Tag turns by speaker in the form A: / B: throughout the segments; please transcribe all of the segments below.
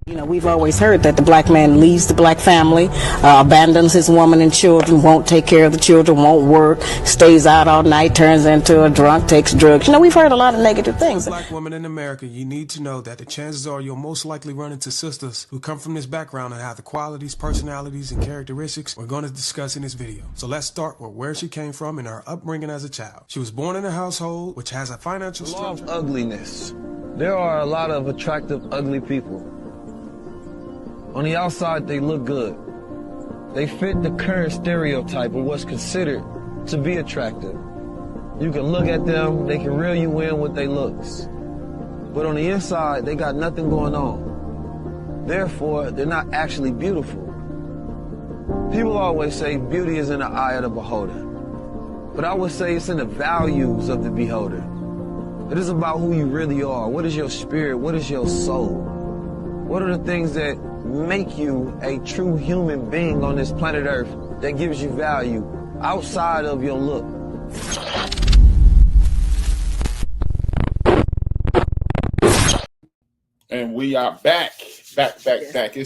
A: You know, we've always heard that the black man leaves the black family, abandons his woman and children, won't take care of the children, won't work, stays out all night, turns into a drunk, takes drugs. You know, we've heard a lot of negative things.
B: Black women in America, you need to know that the chances are you'll most likely run into sisters who come from this background and have the qualities, personalities, and characteristics we're going to discuss in this video. So let's start with where she came from and her upbringing as a child. She was born in a household which has a financial structure.
C: Law of ugliness. There are a lot of attractive, ugly people. On the outside, they look good. They fit the current stereotype of what's considered to be attractive. You can look at them, they can reel you in with their looks. But on the inside, they got nothing going on. Therefore, they're not actually beautiful. People always say beauty is in the eye of the beholder. But I would say it's in the values of the beholder. It is about who you really are. What is your spirit? What is your soul? What are the things that make you a true human being on this planet Earth that gives you value outside of your look?
D: And we are back. It's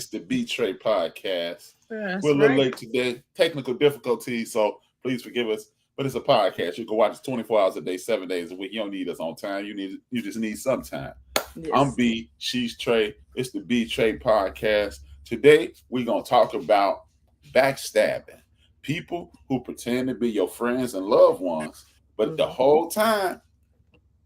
D: the B-Trey podcast.
E: That's
D: We're a little
E: right.
D: late today. Technical difficulties, so please forgive us. But it's a podcast. You can watch it 24 hours a day, 7 days a week. You don't need us on time. You just need some time.
E: Yes.
D: I'm B, she's Trey. It's the B-Trey podcast. Today, we're going to talk about backstabbing. People who pretend to be your friends and loved ones, but the whole time,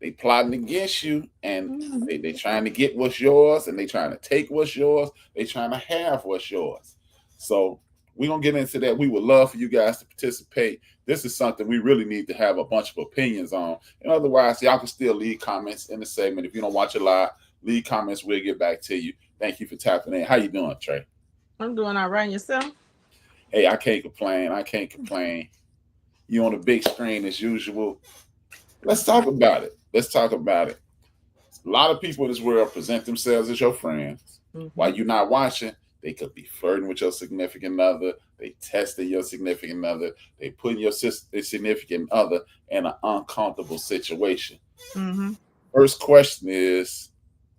D: they plotting against you, and they trying to get what's yours, and they trying to take what's yours. They trying to have what's yours. So we're going to get into that. We would love for you guys to participate. This is something we really need to have a bunch of opinions on. And otherwise, y'all can still leave comments in the segment. If you don't watch it live, leave comments. We'll get back to you. Thank you for tapping in. How you doing, Trey?
E: I'm doing all right. Yourself?
D: Hey, I can't complain. You on the big screen as usual. Let's talk about it. A lot of people in this world present themselves as your friends. While you're not watching, they could be flirting with your significant other. They testing your significant other. They putting your significant other in an uncomfortable situation. First question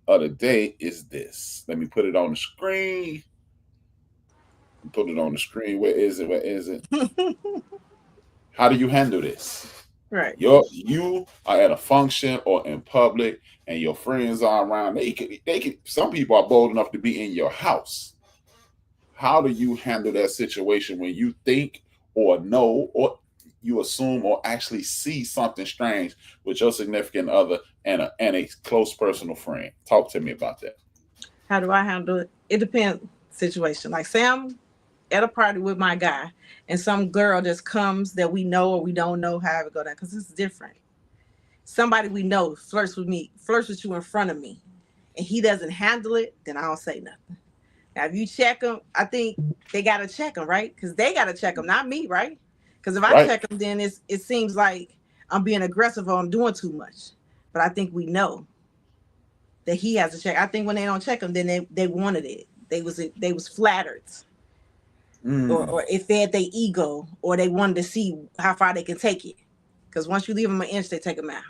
D: of the day is this. Let me put it on the screen. Where is it? How do you handle this?
E: Right.
D: You are at a function or in public, and your friends are around. They could. Some people are bold enough to be in your house. How do you handle that situation when you think or know or you assume or actually see something strange with your significant other and a close personal friend? Talk to me about that.
E: How do I handle it? It depends situation. Like say I'm at a party with my guy and some girl just comes that we know or we don't know how it go down, because it's different. Somebody we know flirts with you in front of me, and he doesn't handle it, then I don't say nothing. Now, if you check them, I think they got to check them, right? Because they got to check them, not me, right? Because if I check them, then it seems like I'm being aggressive or I'm doing too much. But I think we know that he has to check. I think when they don't check them, then they wanted it. They was flattered. Or it fed their ego, or they wanted to see how far they can take it. Because once you leave them an inch, they take them out.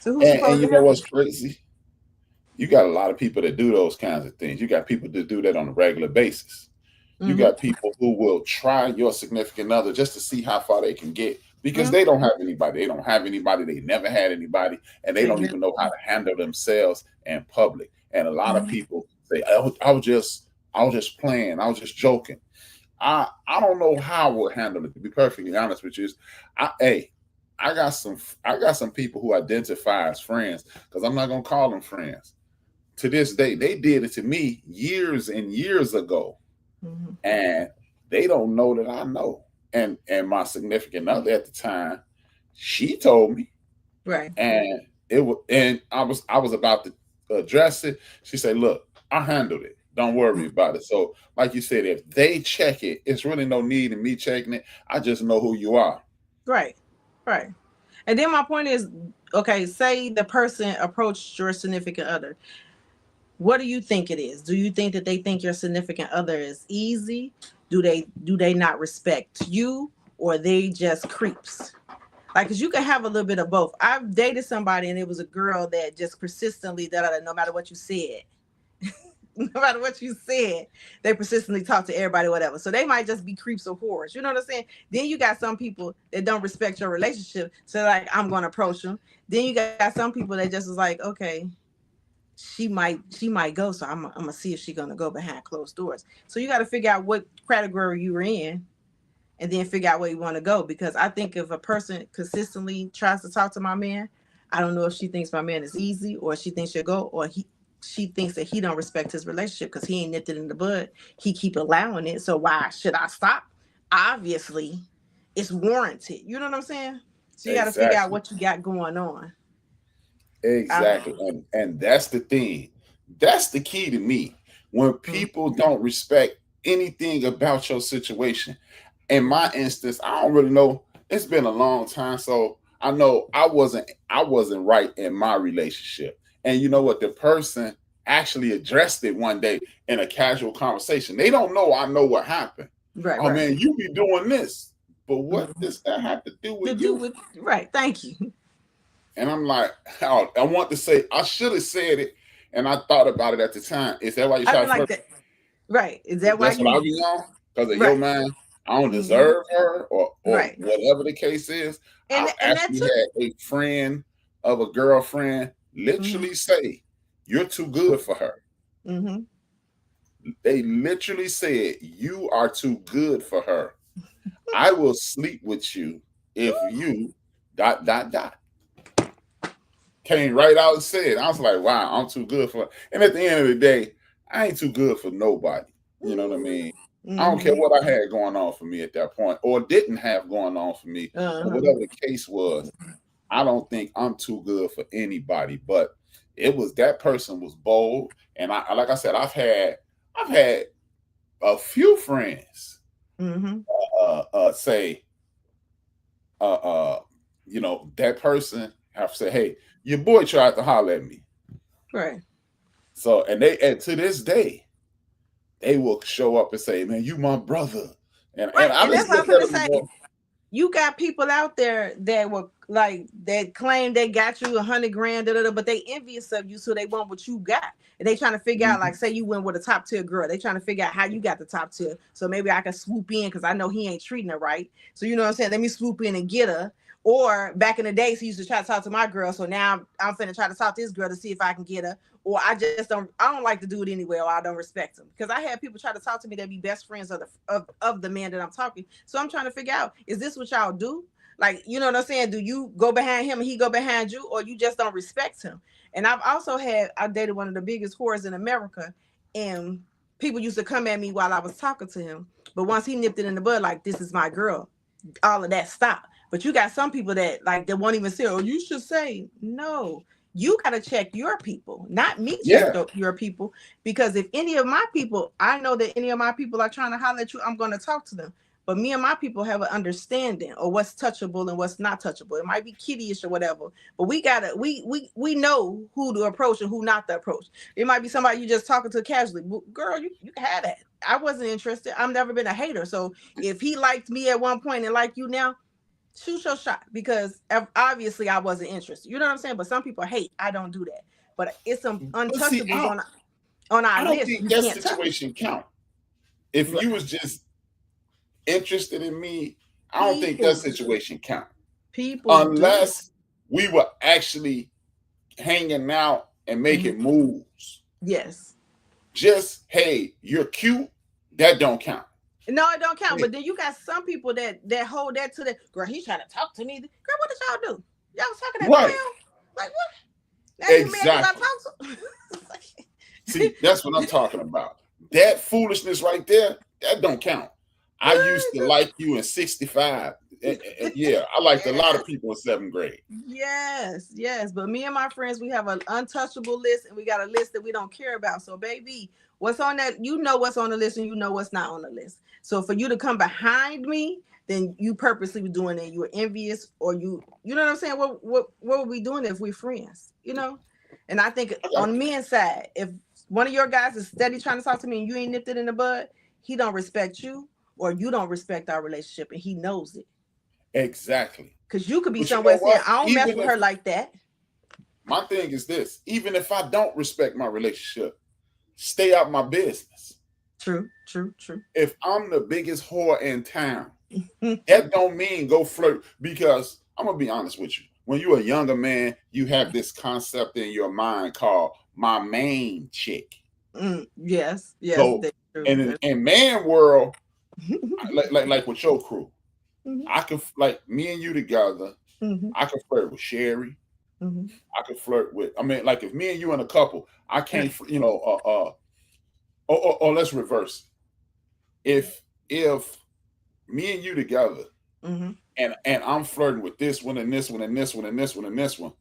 E: So who's
D: and you know what's crazy? You got a lot of people that do those kinds of things. You got people that do that on a regular basis. You got people who will try your significant other just to see how far they can get, because they don't have anybody. They don't have anybody. They never had anybody, and they don't even know how to handle themselves in public. And a lot of people say, I was just playing. I was just joking. I don't know how we'll handle it, to be perfectly honest with you. I got some people who identify as friends, because I'm not gonna call them friends. To this day, they did it to me years and years ago, and they don't know that I know. And my significant other at the time, she told me,
E: right?
D: And I was about to address it. She said, "Look, I handled it. Don't worry about it." So, like you said, if they check it, it's really no need in me checking it. I just know who you are.
E: Right. And then my point is, okay, say the person approached your significant other. What do you think it is? Do you think that they think your significant other is easy? Do they not respect you, or they just creeps? Like, cause you can have a little bit of both. I've dated somebody and it was a girl that just persistently, no matter what you said, no matter what you said, they persistently talk to everybody, whatever. So they might just be creeps or whores. You know what I'm saying? Then you got some people that don't respect your relationship. So like, I'm going to approach them. Then you got some people that just is like, okay, she might go. So I'm going to see if she's going to go behind closed doors. So you got to figure out what category you were in and then figure out where you want to go. Because I think if a person consistently tries to talk to my man, I don't know if she thinks my man is easy or she thinks she'll go or she thinks that he don't respect his relationship because he ain't nipped it in the bud. He keep allowing it. So why should I stop? Obviously, it's warranted. You know what I'm saying? So you got to figure out what you got going on.
D: Exactly. And that's the thing. That's the key to me. When people don't respect anything about your situation. In my instance, I don't really know. It's been a long time. So I know I wasn't right in my relationship. And you know what? The person actually addressed it one day in a casual conversation. They don't know I know what happened.
E: Right.
D: Oh, man, you be doing this. But what does that have to do with you?
E: Right. Thank you.
D: And I'm like, I want to say, I should have said it. And I thought about it at the time. Is that why you try to
E: like that? Right. Is that why
D: that's what I be on? Because of your man, I don't deserve her or whatever the case is. I actually had a friend of a girlfriend literally say, you're too good for her. They literally said, you are too good for her. I will sleep with you if you ... Came right out and said, I was like, wow, I'm too good for her. And at the end of the day, I ain't too good for nobody. You know what I mean? I don't care what I had going on for me at that point or didn't have going on for me or whatever the case was. I don't think I'm too good for anybody, but it was that person was bold. And I like I said, I've had a few friends say, you know, that person have said, hey, your boy tried to holler at me.
E: Right.
D: So, and to this day, they will show up and say, man, you my brother. And I just
E: that's what I'm gonna say. You got people out there that were like that claim they got you $100,000, but they envious of you, so they want what you got. And they trying to figure out, like, say you went with a top tier girl. They trying to figure out how you got the top tier. So maybe I can swoop in because I know he ain't treating her right. So you know what I'm saying? Let me swoop in and get her. Or back in the day, he used to try to talk to my girl. So now I'm finna try to talk to this girl to see if I can get her. Or I don't like to do it anyway, or I don't respect him. Because I had people try to talk to me that be best friends of the man that I'm talking. So I'm trying to figure out, is this what y'all do? Like, you know what I'm saying? Do you go behind him and he go behind you, or you just don't respect him? And I dated one of the biggest whores in America, and people used to come at me while I was talking to him. But once he nipped it in the bud, like, this is my girl, all of that stopped. But you got some people that like they won't even say, oh, you should say no. You got to check your people, not me check your people. Because if any of my people, I know that any of my people are trying to holler at you, I'm going to talk to them. But me and my people have an understanding of what's touchable and what's not touchable. It might be kiddyish or whatever, but we know who to approach and who not to approach. It might be somebody you just talking to casually. Girl, you had that. I wasn't interested. I've never been a hater. So if he liked me at one point and like you now, shoot your shot, because obviously I wasn't interested. You know what I'm saying? But some people hate. I don't do that. But it's some untouchables on our list.
D: I don't think that situation count. If you was just interested in me, I don't think that situation count. Unless we were actually hanging out and making moves.
E: Yes.
D: Just, hey, you're cute. That don't count.
E: No, it don't count. But then you got some people that hold that to the girl. He's trying to talk to me. Girl, what did y'all do? Y'all was talking that real? Like what? Now
D: exactly.
E: You talk to?
D: See, that's what I'm talking about. That foolishness right there, that don't count. I used to like you in 65. Yeah, I liked a lot of people in 7th grade.
E: Yes. But me and my friends, we have an untouchable list, and we got a list that we don't care about. So, baby, what's on that? You know what's on the list, and you know what's not on the list. So for you to come behind me, then you purposely were doing it. You were envious, or you know what I'm saying? What were we doing if we're friends? You know? And I think on the men's side, if one of your guys is steady trying to talk to me and you ain't nipped it in the bud, he don't respect you, or you don't respect our relationship, and he knows it.
D: Exactly.
E: Because you could be
D: But you
E: somewhere
D: know
E: saying,
D: what?
E: I don't mess with her like that.
D: My thing is this: even if I don't respect my relationship, stay out my business.
E: True.
D: If I'm the biggest whore in town, that don't mean go flirt, because I'm gonna be honest with you. When you're a younger man, you have this concept in your mind called my main chick.
E: Yes,
D: So,
E: that's true.
D: in man world, like with your crew,
E: Mhm.
D: I could, like me and you together.
E: Mhm.
D: I could flirt with Sherry.
E: Mhm.
D: I could flirt with. I mean, like if me and you in a couple, I can't. Or let's reverse it. If me and you together,
E: Mhm.
D: and I'm flirting with this one and this one and this one and this one and this one.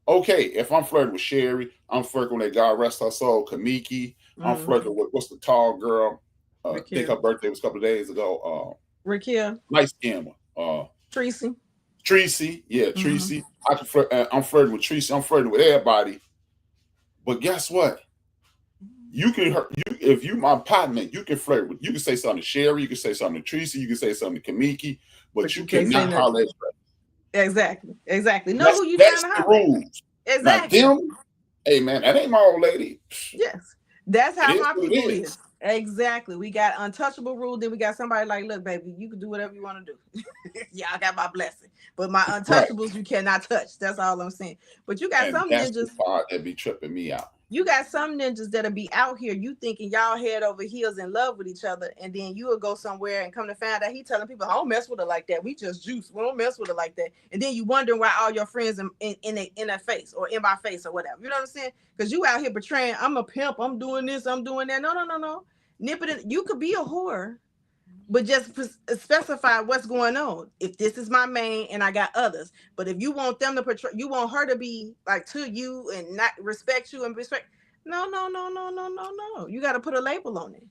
D: Okay, if I'm flirting with Sherry, I'm flirting with, God rest her soul, Kamiki. I'm flirting with, what's the tall girl? I think her birthday was a couple of days ago.
E: Raquel.
D: Light skin one.
E: Tracy.
D: Tracy, yeah, Tracy. I can flirt. I'm flirting with Tracy. I'm flirting with everybody. But guess what? You can if you my partner, you can flirt with. You can say something to Sherry. You can say something to Tracy. You can say something to Kamiki. But you cannot holler at her.
E: Exactly. Know who you
D: That's
E: trying to
D: the
E: holler at.
D: rules.
E: Exactly.
D: Now them, hey man, that ain't my old lady.
E: Yes. That's how my
D: What
E: people
D: it
E: is. Exactly. We got untouchable rule. Then we got somebody like, look, baby, you can do whatever you want to do. Y'all got my blessing. But my untouchables, you cannot touch. That's all I'm saying. But you got
D: And
E: some
D: that's the
E: ninjas.
D: part that be tripping me out.
E: You got some ninjas that'll be out here, you thinking y'all head over heels in love with each other, and then you will go somewhere and come to find out he telling people, I don't mess with her like that. We just juice. We don't mess with her like that. And then you wondering why all your friends in her face or in my face or whatever. You know what I'm saying? Because you out here betraying, I'm a pimp, I'm doing this, I'm doing that. No. Nip it in. You could be a whore, but just specify what's going on. If this is my main and I got others, but if you want them to portray, you want her to be like to you and not respect you and respect. No. You got to put a label on it.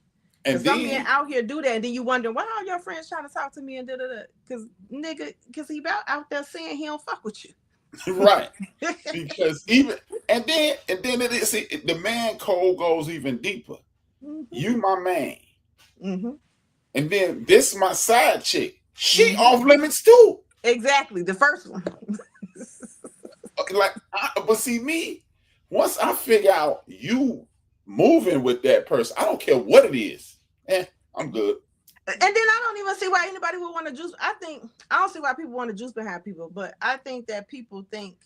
E: Because some men out here do that, and then you wonder why are your friends trying to talk to me and da da da. Because nigga, because he out there saying he don't fuck with you.
D: Right. Because even and then it is, see, the man code goes even deeper. You my man. And then this my side chick. She off limits too.
E: Exactly. The first one.
D: But see me, once I figure out you moving with that person, I don't care what it is. I'm good.
E: And then I don't even see why anybody would want to juice. I don't see why people want to juice behind people, but I think that people think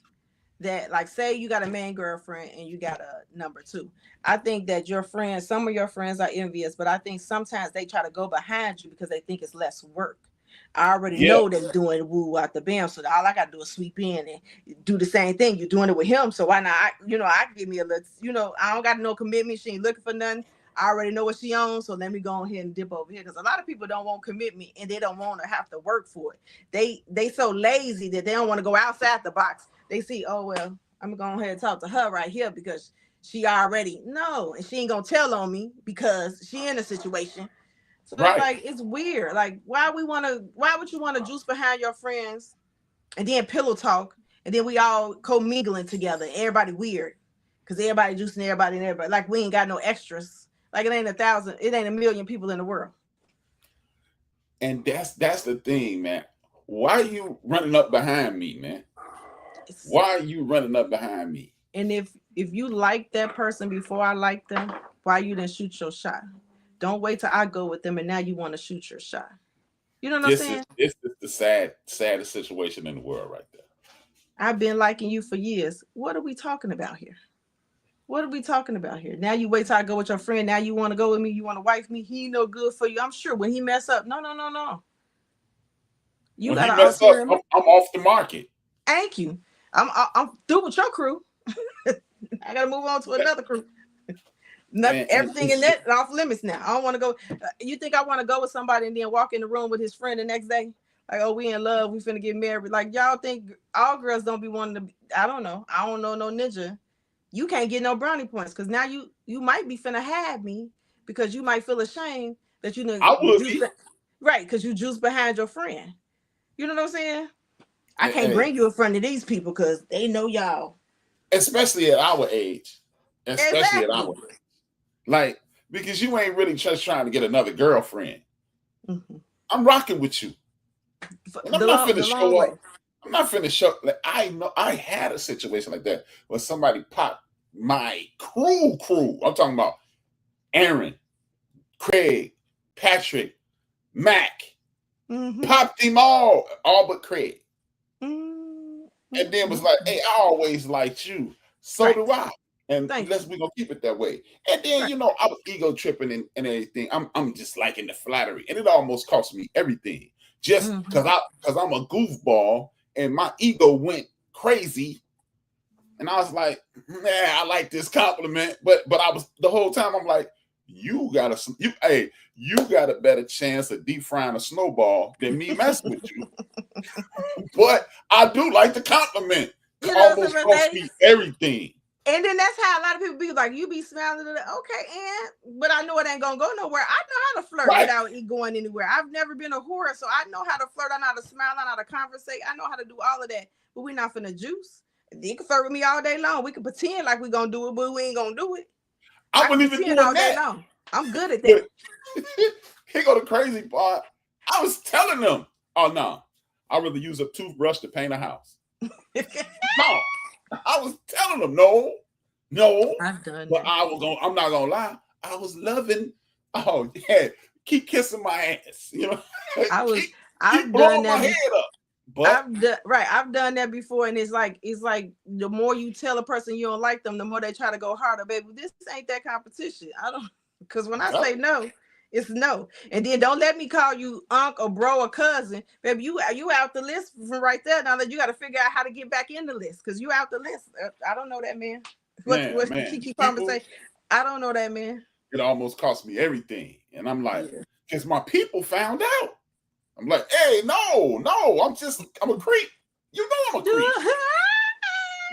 E: that, like, say you got a man girlfriend and you got a number two. I think that your friends, some of your friends are envious, but I think sometimes they try to go behind you because they think it's less work. I already know they're doing woo out the bam, so all I gotta do is sweep in and do the same thing. You're doing it with him, so why not? I give me a little. I don't got no commitment. She ain't looking for nothing. I already know what she owns, so let me go ahead and dip over here. Because a lot of people don't want commitment and they don't want to have to work for it. They so lazy that they don't want to go outside the box. They see, oh well, I'm gonna go ahead and talk to her right here because she already know, and she ain't gonna tell on me because she in a situation. So it's like, it's weird. Like, why would you want to juice behind your friends and then pillow talk and then we all co-mingling together? Everybody weird because everybody juicing everybody and everybody. Like, we ain't got no extras. Like, it ain't a million people in the world.
D: And that's the thing, man. Why are you running up behind me, man? Why are you running up behind me?
E: And if you like that person before I like them, why you didn't shoot your shot? Don't wait till I go with them and now you want to shoot your shot. You know what I'm saying?
D: This is the saddest situation in the world right there.
E: I've been liking you for years. What are we talking about here? Now you wait till I go with your friend. Now you want to go with me. You want to wife me. He no good for you. I'm sure when he mess up. No. You
D: when
E: got
D: he mess up, I'm off the market.
E: Thank you. I'm through with your crew. I got to move on to another crew. Everything in that off limits now. I don't want to go. You think I want to go with somebody and then walk in the room with his friend the next day? Like, oh, we in love. We finna get married. Like, y'all think all girls don't be wanting to be, I don't know. I don't know no ninja. You can't get no brownie points because now you might be finna have me because you might feel ashamed that you know.
D: I would be.
E: Right, because you juice behind your friend. You know what I'm saying? I can't bring you in front of these people because they know y'all.
D: Especially at our age. Like, because you ain't really just trying to get another girlfriend. I'm rocking with you. And I'm not finna show up. I'm not finna show. Like, I know I had a situation like that where somebody popped my crew. I'm talking about Aaron, Craig, Patrick, Mac. Popped him all but Craig. And then was like, hey, I always liked you. So do I. And we're gonna keep it that way. And then, you know, I was ego tripping and everything. I'm just liking the flattery. And it almost cost me everything. Just because I'm a goofball and my ego went crazy. And I was like, man, I like this compliment. But I was the whole time I'm like, you got a better chance of deep frying a snowball than me messing with you. But I do like the compliment.
E: You know,
D: almost cost me everything.
E: And then that's how a lot of people be like, you be smiling, okay, but I know it ain't gonna go nowhere. I know how to flirt without it going anywhere. I've never been a whore, so I know how to flirt. I know how to smile. I know how to conversate. I know how to do all of that. But we're not finna juice. You can flirt with me all day long. We can pretend like we're gonna do it, but we ain't gonna do it.
D: I wouldn't even do all
E: day long. I'm good at that.
D: Here go the crazy part. I was telling them, oh no, I'd rather use a toothbrush to paint a house. No. I was telling them, no.
E: I've done
D: but
E: that.
D: I'm not gonna lie. I was loving. Oh yeah, keep kissing my ass. You know, I've
E: done
D: that. My head up. But
E: I've done that before, and it's like the more you tell a person you don't like them, the more they try to go harder. Baby, this ain't that competition. I don't, because when I say no, it's no. And then don't let me call you uncle or bro or cousin. Baby, you out the list from right there. Now that you got to figure out how to get back in the list because you out the list. I don't know that, man. What's the Kiki conversation? I don't know that, man.
D: It almost cost me everything. And I'm like, because my people found out. I'm like, hey, no, I'm a creep. You know I'm a creep.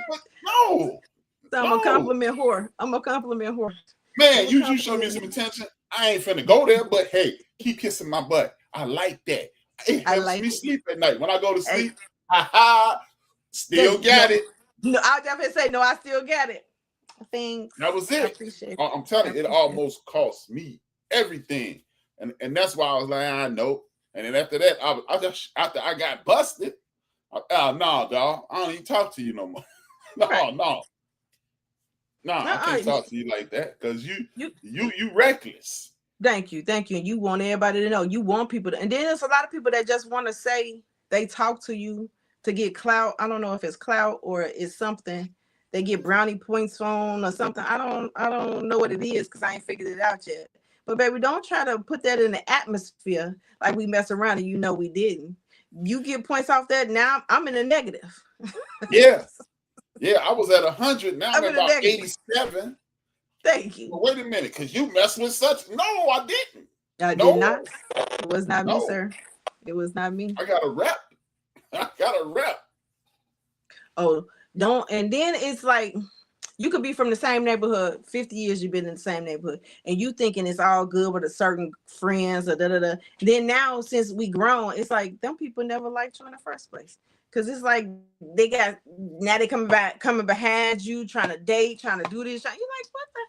D: But no.
E: So I'm a compliment whore.
D: Man, you show me some attention. I ain't finna go there, but hey, keep kissing my butt. I like that. It helps me sleep at night. When I go to sleep, still got it.
E: No, I'll definitely say, no, I still got it. Thanks.
D: That was it.
E: I appreciate it.
D: I'm telling you, it almost cost me everything. And that's why I was like, I know. And then after that, after I got busted, no, dog, I don't even talk to you no more. No, I can't talk to you like that because you reckless.
E: Thank you. And you want everybody to know. You want people to, and then there's a lot of people that just want to say they talk to you to get clout. I don't know if it's clout or it's something. They get brownie points on or something. I don't know what it is because I ain't figured it out yet. But baby, don't try to put that in the atmosphere like we mess around and you know we didn't. You get points off that. Now I'm in a negative.
D: Yeah, I was at 100. Now I'm at about 87.
E: Thank you.
D: Well, wait a minute, because you messed with such. No, I didn't.
E: I did not. It was not me, sir. It was not me.
D: I got a rep.
E: Oh, don't. And then it's like you could be from the same neighborhood. 50 years you've been in the same neighborhood, and you thinking it's all good with a certain friends or da. Then now, since we grown, it's like them people never liked you in the first place. Cause it's like they coming behind you, trying to date, trying to do this. You're like, what the?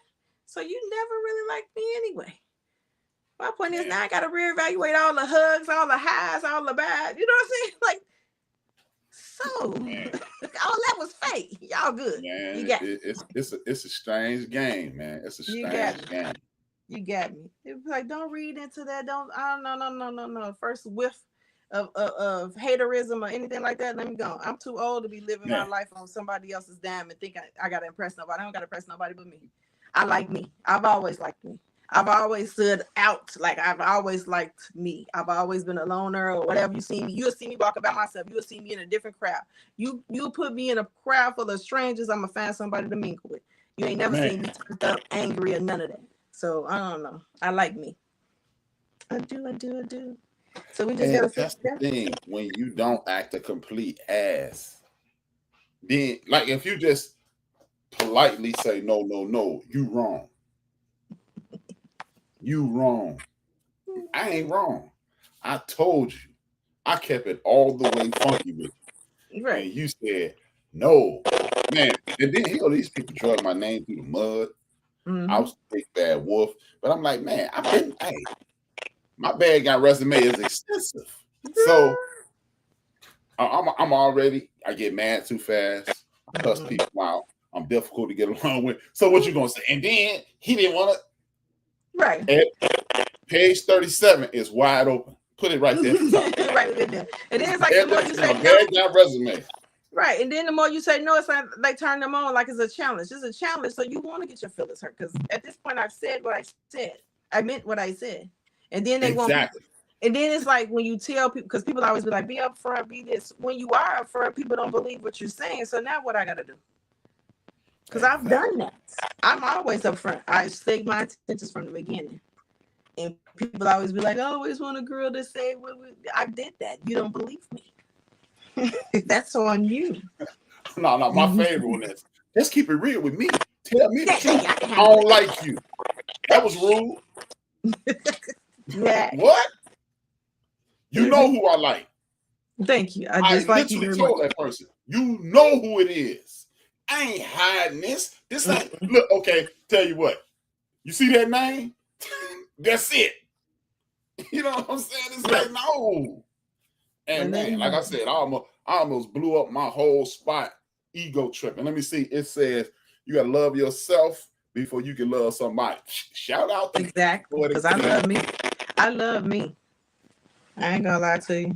E: So you never really liked me anyway. My point is now I got to reevaluate all the hugs, all the highs, all the bad. You know what I'm saying? Like, so all that was fake. Y'all good.
D: Man,
E: you got
D: it's a strange game, man. It's a strange game.
E: You got me. It was like, don't read into that. No. First whiff of haterism or anything like that, let me go. I'm too old to be living my life on somebody else's dime and think I gotta impress nobody. I don't gotta impress nobody but me. I like me. I've always liked me. I've always stood out. Like I've always liked me. I've always been a loner or whatever. You see me, you'll see me walking by myself. You'll see me in a different crowd. You put me in a crowd full of strangers, I'm gonna find somebody to mingle with. You ain't never seen me turned up, angry, or none of that. So I don't know. I like me. I do. So we just gotta
D: that's the thing. When you don't act a complete ass, then like if you just politely say no, you wrong. You wrong. I ain't wrong. I told you. I kept it all the way funky with you.
E: Right.
D: And you said no. Man, and then these people drug my name through the mud. Mm-hmm. I was a big bad wolf. But I'm like, man, my bad guy resume is extensive. So I'm already. I get mad too fast. Cuss people out. I'm difficult to get along with. So what you gonna say? And then he didn't want to.
E: Right.
D: Page 37 is wide open. Put it right there.
E: Right there. And then it's like the more you say
D: no, resume.
E: Right, and then the more you say no, it's like they turn them on like it's a challenge. It's a challenge, so you want to get your feelings hurt because at this point I've said what I said. I meant what I said, and then they won't. And then it's like when you tell people, because people always be like, "Be upfront, be this." When you are upfront, people don't believe what you're saying. So now what I got to do? Because I've done that. I'm always upfront. I state my intentions from the beginning, and people always be like, "I always want a girl to say, well, I did that." You don't believe me. That's on you.
D: No, my favorite one is let's keep it real with me. Tell me the truth. I don't like you. That was rude. What? You know who I like.
E: Thank you.
D: I literally told that person, you know who it is. I ain't hiding this. This ain't look, okay, tell you what. You see that name? That's it. You know what I'm saying? It's like, no. And man, like I said, I almost blew up my whole spot ego trip. And let me see, it says you gotta love yourself before you can love somebody. Shout out to
E: exactly, because I love me. I love me. I ain't gonna lie to you.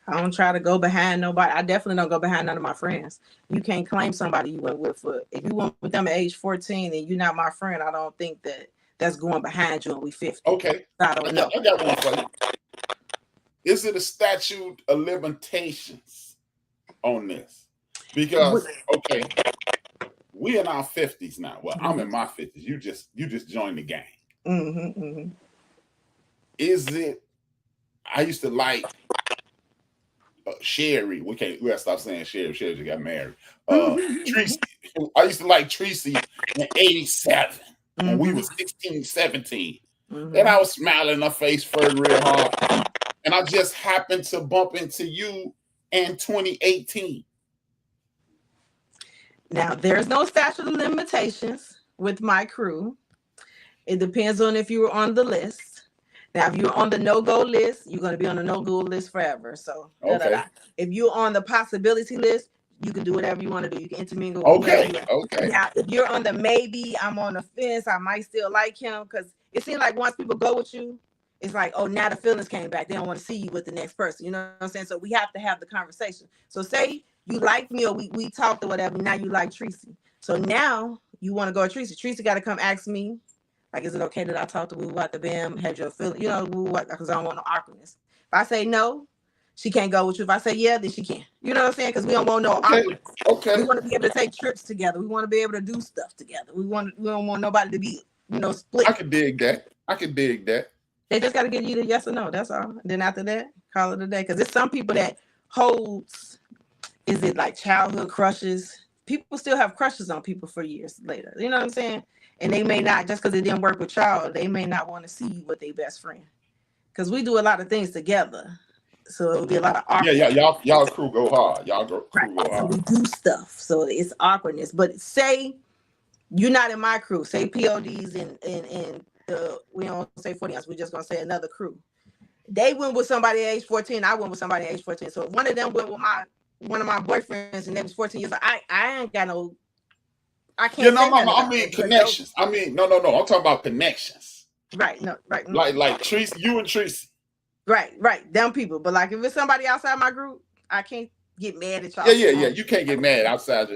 E: I don't try to go behind nobody. I definitely don't go behind none of my friends. You can't claim somebody you went with if you went with them at age 14 and you're not my friend. I don't think that's going behind you and we 50.
D: Okay, I got one for you. Is it a statute of limitations on this? Because okay, we in our 50s now. Well, I'm in my 50s. You just joined the game. Is it? I used to like Sherry. We gotta stop saying Sherry. Sherry just got married. Tracy. I used to like Tracy in 87 when we was 16, 17. And I was smiling in her face, flirting real hard. And I just happened to bump into you in 2018.
E: Now, there's no statute of limitations with my crew. It depends on if you were on the list. Now, if you're on the no-go list, you're going to be on the no-go list forever. So,
D: okay.
E: If you're on the possibility list, you can do whatever you want to do. You can intermingle.
D: Okay.
E: Now, if you're on the maybe, I'm on the fence, I might still like him, because it seems like once people go with you, it's like, oh, now the feelings came back. They don't want to see you with the next person. You know what I'm saying? So we have to have the conversation. So say you like me or we talked or whatever. Now you like Tracy. So now you want to go with Tracy. Tracy got to come ask me, like, is it okay that I talk to Woo at the BAM? Had your feeling, because I don't want no awkwardness. If I say no, she can't go with you. If I say yeah, then she can. You know what I'm saying? Because we don't want no awkwardness.
D: Okay.
E: We want to be able to take trips together. We want to be able to do stuff together. We don't want nobody to be, split.
D: I can dig that.
E: They just got to give you the yes or no. That's all. And then after that, call it a day. Because there's some people that holds, is it like childhood crushes? People still have crushes on people for years later. You know what I'm saying? And they may not, just because it didn't work with y'all, they may not want to see you with their best friend. Because we do a lot of things together. So it would be a lot of awkwardness.
D: Yeah, y'all crew go hard. Crew go hard.
E: So we do stuff. So it's awkwardness. But say you're not in my crew. Say PODs and we don't say 40 ounce. We're just going to say another crew. They went with somebody at age 14. I went with somebody at age 14. So one of them went with one of my boyfriends and they was 14 years old. I ain't got no, I can't.
D: Yeah, no. I mean connections. I mean, no. I'm talking about connections.
E: Right. No. Right.
D: Like Tracy, you and Tracy.
E: Right. Them people. But like if it's somebody outside my group, I can't get mad at y'all.
D: Yeah. You can't get mad outside.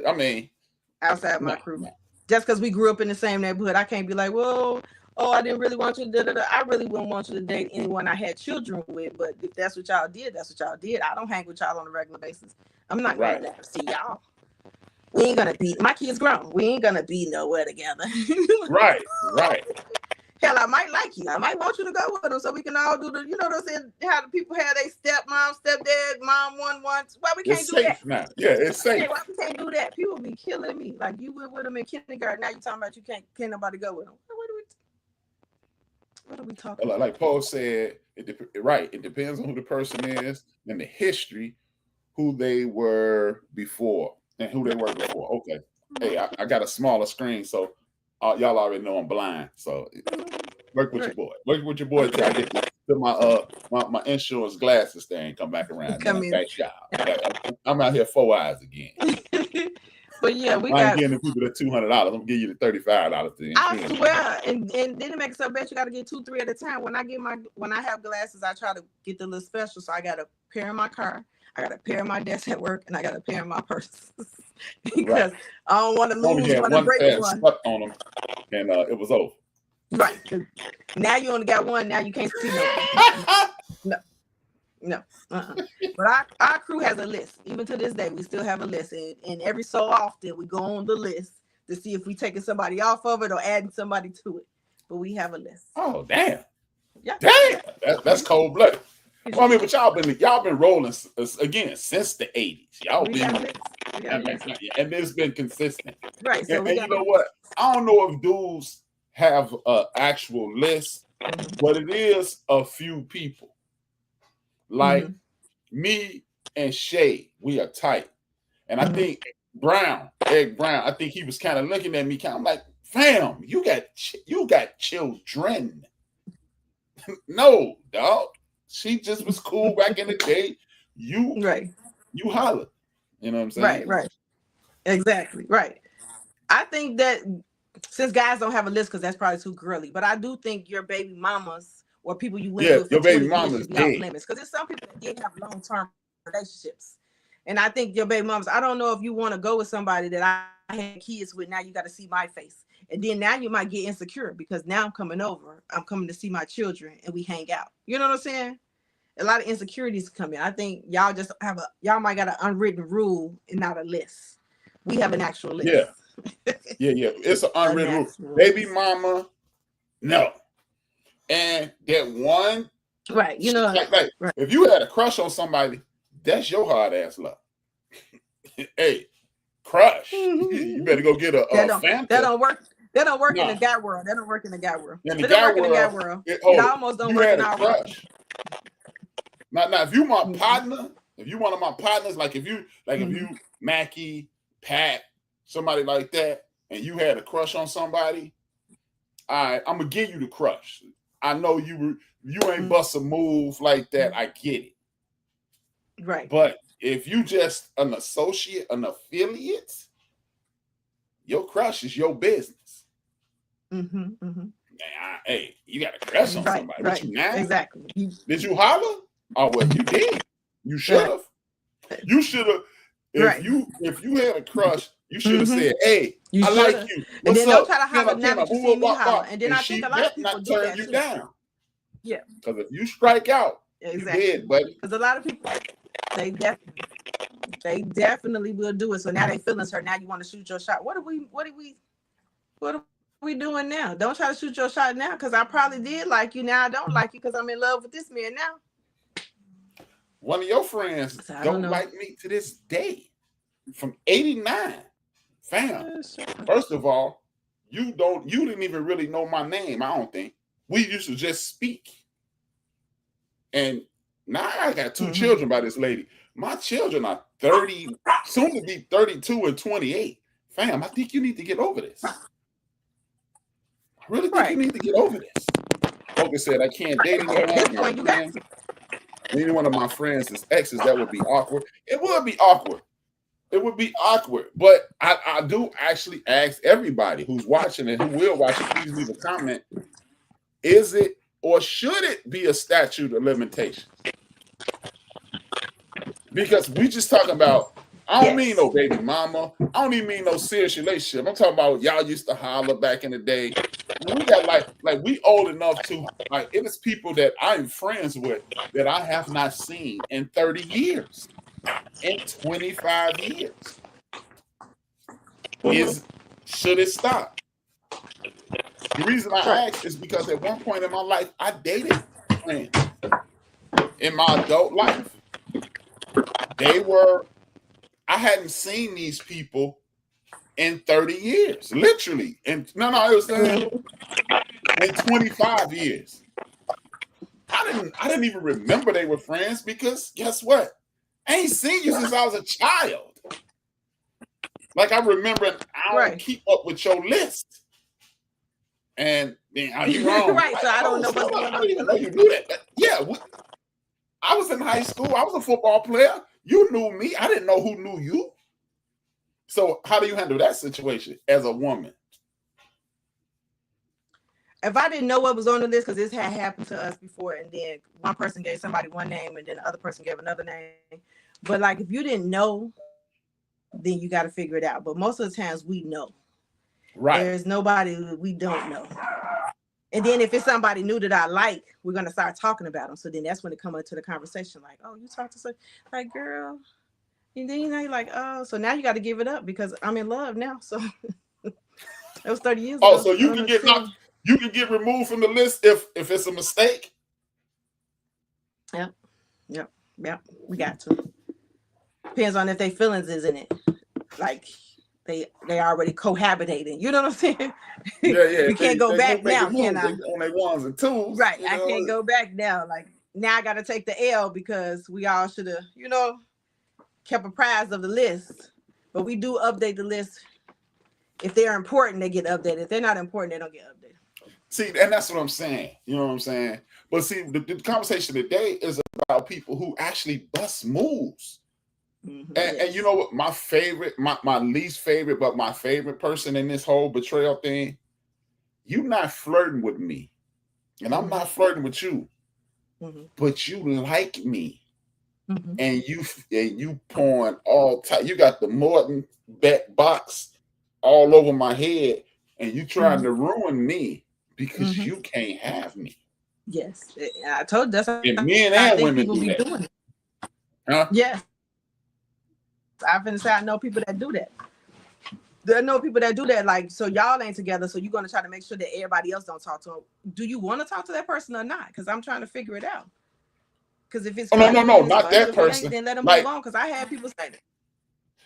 E: Outside my crew. Just because we grew up in the same neighborhood, I can't be like, well, I didn't really want you to. I really wouldn't want you to date anyone I had children with. But if that's what y'all did, that's what y'all did. I don't hang with y'all on a regular basis. I'm not going to never see y'all. We ain't gonna be. My kids grown. We ain't gonna be nowhere together.
D: Right.
E: Hell, I might like you. I might want you to go with them so we can all do the. You know what I'm saying? How the people have their stepmom, stepdad, mom, one. Why we can't do that?
D: Now. Yeah, it's safe.
E: Why we can't do that? People be killing me. Like you went with them in kindergarten. Now you talking about you can't nobody go with them. What are we talking about?
D: Like Paul said, it depends on who the person is and the history, who they were before and who they were before. Okay. Hey, I got a smaller screen, so y'all already know I'm blind. So work with your boy. Work with your boy. Try to till my insurance glasses thing come back around.
E: Come in.
D: Thank y'all. I'm out here 4 eyes again.
E: But yeah, we
D: I ain't
E: got.
D: giving people the $200. I'm gonna give you the $35.
E: I swear, and then it makes it so bad. You got to get 2, 3 at a time. When I have glasses, I try to get the little special. So I got a pair in my car, I got a pair in my desk at work, and I got a pair in my purse because I don't want to lose one and break one.
D: Stuck on them, and it was over.
E: Right. Now you only got one. Now you can't see no. But our crew has a list. Even to this day, we still have a list, and every so often we go on the list to see if we taking somebody off of it or adding somebody to it. But we have a list.
D: Oh damn!
E: Yeah.
D: Damn, that's cold blooded. Well, I mean, but y'all been rolling again since the 80s. Y'all been, and it's been consistent.
E: Right. So
D: and you know what? I don't know if dudes have an actual list, but it is a few people. Like me and Shay, we are tight. And I think Egg Brown, I think he was kind of looking at me, kind of like, fam, you got children. No, dog. She just was cool back in the day. You holler. You know what I'm saying?
E: Right. Exactly. Right. I think that since guys don't have a list because that's probably too girly, but I do think your baby mamas or people you went with for
D: your baby
E: 20
D: mamas
E: years limits, because there's some people that did have long-term relationships. And I think your baby mamas, I don't know if you want to go with somebody that I had kids with. Now you got to see my face. And then now you might get insecure because now I'm coming to see my children and we hang out. You know what I'm saying? A lot of insecurities come in. I think y'all might got an unwritten rule and not a list. We have an actual list.
D: Yeah. It's an unwritten rule. Baby mama, no. And that one,
E: right? You know,
D: like if you had a crush on somebody, that's your hard ass love. Hey, crush. You better go get a Fanta.
E: That don't work. That don't work in the guy world. That don't work in the guy world.
D: In the guy world,
E: it almost don't work in our world.
D: Now, if you my partner, if you one of my partners, like if you Mackie, Pat, somebody like that, and you had a crush on somebody, I'm gonna give you the crush. I know you ain't bust a move like that. I get it.
E: Right.
D: But if you just an associate, an affiliate, your crush is your business. Hey, you got a crush on somebody.
E: Right.
D: What you now?
E: Exactly.
D: Did you holler? Oh, well, you did. You should have. You should have. If you had a crush, you should have said, "Hey, I like you." What's
E: and then
D: up?
E: Don't try to holler now that you see me holler. And then I think a lot of people do that
D: you
E: too.
D: Down.
E: Yeah.
D: Because if you strike out, you dead, buddy.
E: Because a lot of people, they definitely will do it. So now they feelings hurt. Now you want to shoot your shot. What are we doing now? Don't try to shoot your shot now, because I probably did like you. Now I don't like you because I'm in love with this man now.
D: One of your friends don't like me to this day. From 89, fam. First of all, you didn't even really know my name. I don't think we used to just speak. And now I got 2 children by this lady. My children are 30, soon to be 32 and 28. Fam, I think you need to get over this. I really think you need to get over this. Focus said I can't date any one of my friends' exes. That would be awkward. It would be awkward. It would be awkward. But I do actually ask everybody who's watching and who will watch it, please leave a comment. Is it or should it be a statute of limitations? Because we just talking about, I don't mean no baby mama. I don't even mean no serious relationship. I'm talking about y'all used to holler back in the day. And we got like we old enough to, like, it is people that I'm friends with that I have not seen in 30 years, in 25 years. Should it stop? The reason I ask is because at one point in my life, I dated friends in my adult life. I hadn't seen these people in 30 years, literally. And it was in 25 years. I didn't even remember they were friends because guess what? I ain't seen you since I was a child. Like I remember, I don't keep up with your list. And then are you wrong?
E: Right.
D: Like,
E: So I don't know what's going
D: I
E: on.
D: didn't even know you knew that. But yeah, I was in high school. I was a football player. You knew me. I didn't know who knew you. So how do you handle that situation as a woman?
E: If I didn't know what was on the list, because this had happened to us before, and then one person gave somebody one name and then the other person gave another name. But like if you didn't know, then you got to figure it out. But most of the times we know.
D: Right.
E: There's nobody we don't know. And then if it's somebody new that I like, we're gonna start talking about them. So then that's when it comes into the conversation, like, oh, you talk to some like girl. And then you're like, oh, so now you got to give it up because I'm in love now. So it was 30 years ago.
D: Oh, so you can get knocked, you can get removed from the list if it's a mistake.
E: Yep. We got to. Depends on if they feelings is in it. Like they already cohabitating. You know what I'm saying?
D: Yeah.
E: We can't go back now, can I?
D: On their ones and twos.
E: Right. I can't go back now. Like now I got to take the L because we all should have, kept apprised of the list. But we do update the list. If they're important, they get updated. If they're not important, they don't get updated.
D: See, and that's what I'm saying. You know what I'm saying? But see, the conversation today is about people who actually bust moves. Mm-hmm. And you know what? My favorite, my least favorite, but my favorite person in this whole betrayal thing, you not flirting with me. And I'm not flirting with you. Mm-hmm. But you like me. Mm-hmm. And you pouring all tight. You got the Morton back box all over my head, and you trying to ruin me because you can't have me.
E: Yes, I told you that's how
D: and men and women
E: people
D: do
E: be
D: that.
E: doing it.
D: Huh?
E: Yes, I've been saying I know people that do that. There know people that do that. Like, so y'all ain't together, so you're gonna try to make sure that everybody else don't talk to them. Do you want to talk to that person or not? Because I'm trying to figure it out. Because if it's
D: no, not that person.
E: Then let them
D: like,
E: move on. Because I had people say that.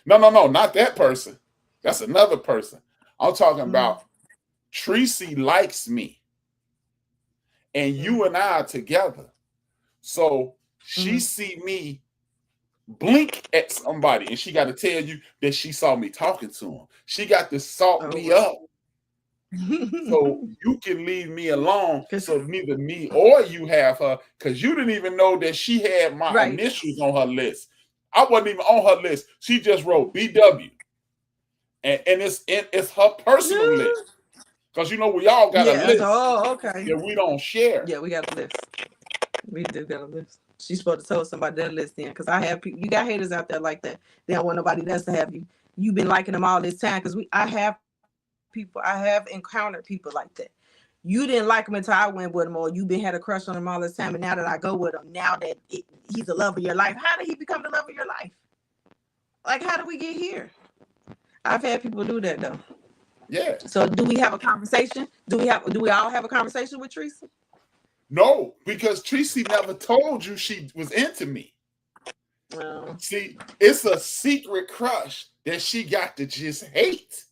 D: No, not that person. That's another person. I'm talking about Tracy likes me, and you and I are together. So she see me blink at somebody, and she got to tell you that she saw me talking to him. She got to salt me up. So you can leave me alone, so neither me or you have her, because you didn't even know that she had my initials on her list. I wasn't even on her list. She just wrote BW, and it's her personal list, because we all got a list.
E: Oh, okay.
D: That we don't share.
E: Yeah, we got a list. We do got a list. She's supposed to tell somebody that list then, because I have people. You got haters out there like that. They don't want nobody else to have you. You've been liking them all this time, because I have encountered people like that. You didn't like him until I went with him, or you had a crush on him all this time, and now that I go with him, now that he's the love of your life, how did he become the love of your life? Like, how did we get here? I've had people do that though.
D: Yeah.
E: So do we have a conversation? Do we all have a conversation with Tracy?
D: No, because Tracy never told you she was into me. See, it's a secret crush that she got to just hate.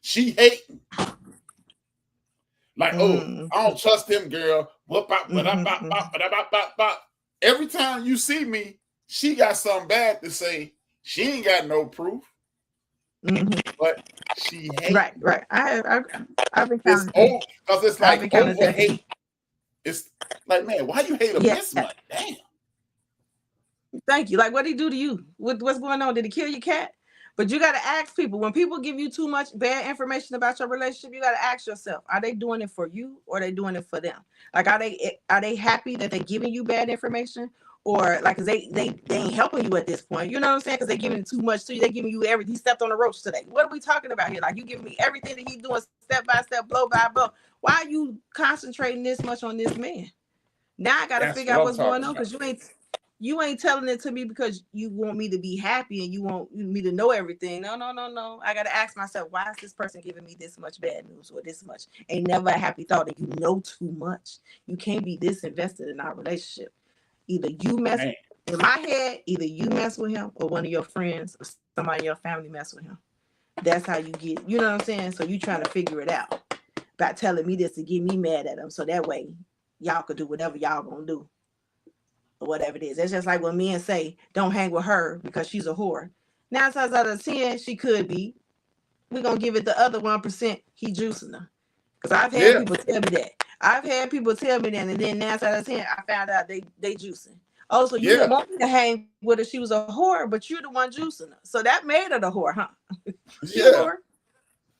D: She hating. Like, oh, I don't trust him, girl. Every time you see me, she got something bad to say. She ain't got no proof. But she hates.
E: Right. I've been
D: because it's like over hate. It's like, man, why you hate him this much? Damn.
E: Thank you. Like, what did he do to you? What's going on? Did he kill your cat? But you got to ask people. When people give you too much bad information about your relationship, you got to ask yourself, are they doing it for you or are they doing it for them? Like, are they happy that they're giving you bad information? Or like, cause they ain't helping you at this point. You know what I'm saying? Because they're giving too much to you. They're giving you everything. He stepped on the roach today. What are we talking about here? Like, you giving me everything that he's doing step by step, blow by blow. Why are you concentrating this much on this man? Now I got to figure out what's going on, because you ain't telling it to me because you want me to be happy and you want me to know everything. No. I got to ask myself, why is this person giving me this much bad news or this much? Ain't never a happy thought that you know too much. You can't be this invested in our relationship. Either you mess in my head, either you mess with him or one of your friends or somebody in your family mess with him. That's how you get, you know what I'm saying? So you trying to figure it out by telling me this to get me mad at him. So that way y'all could do whatever y'all gonna do. Or whatever it is. It's just like when men say, don't hang with her because she's a whore. 9 times out of 10, she could be. We're going to give it the other 1%. He juicing her. Because I've had people tell me that. I've had people tell me that, and then 9 out of 10, I found out they juicing. Oh, so you didn't want me to hang with her? She was a whore, but you're the one juicing her. So that made her the whore, huh? She the whore.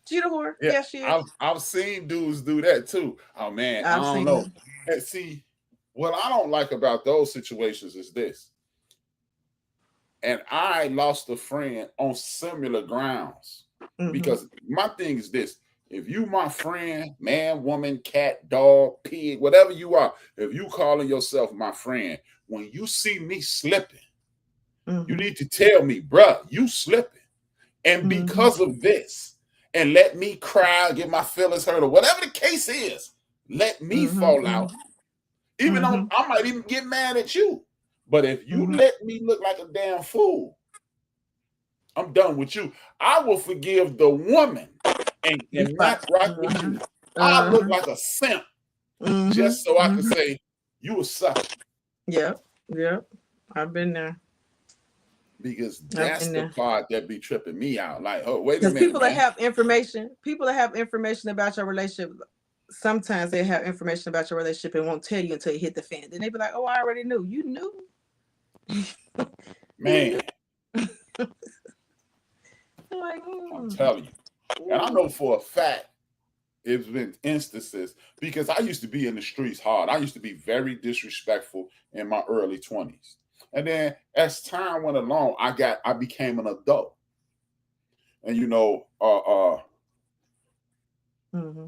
E: She the whore. Yeah, she is.
D: I've seen dudes do that too. Oh man, I don't know. And see, what I don't like about those situations is this. And I lost a friend on similar grounds. Because my thing is this: if you my friend, man, woman, cat, dog, pig, whatever you are, if you calling yourself my friend, when you see me slipping, you need to tell me, bruh, you slipping. And because of this, and let me cry, get my feelings hurt, or whatever the case is, let me fall out. Even though I might even get mad at you. But if you let me look like a damn fool, I'm done with you. I will forgive the woman and not rock with you. I look like a simp just so I can say you a sucker.
E: Yeah. I've been there.
D: Because that's the part that be tripping me out. Like, oh, wait a minute.
E: People that have information about your relationship, sometimes they have information about your relationship and won't tell you until you hit the fan. Then they be like, oh, I already knew. You knew?
D: Man. I'm telling you. And I know for a fact it's been instances, because I used to be in the streets hard. I used to be very disrespectful in my early 20s. And then as time went along, I became an adult. And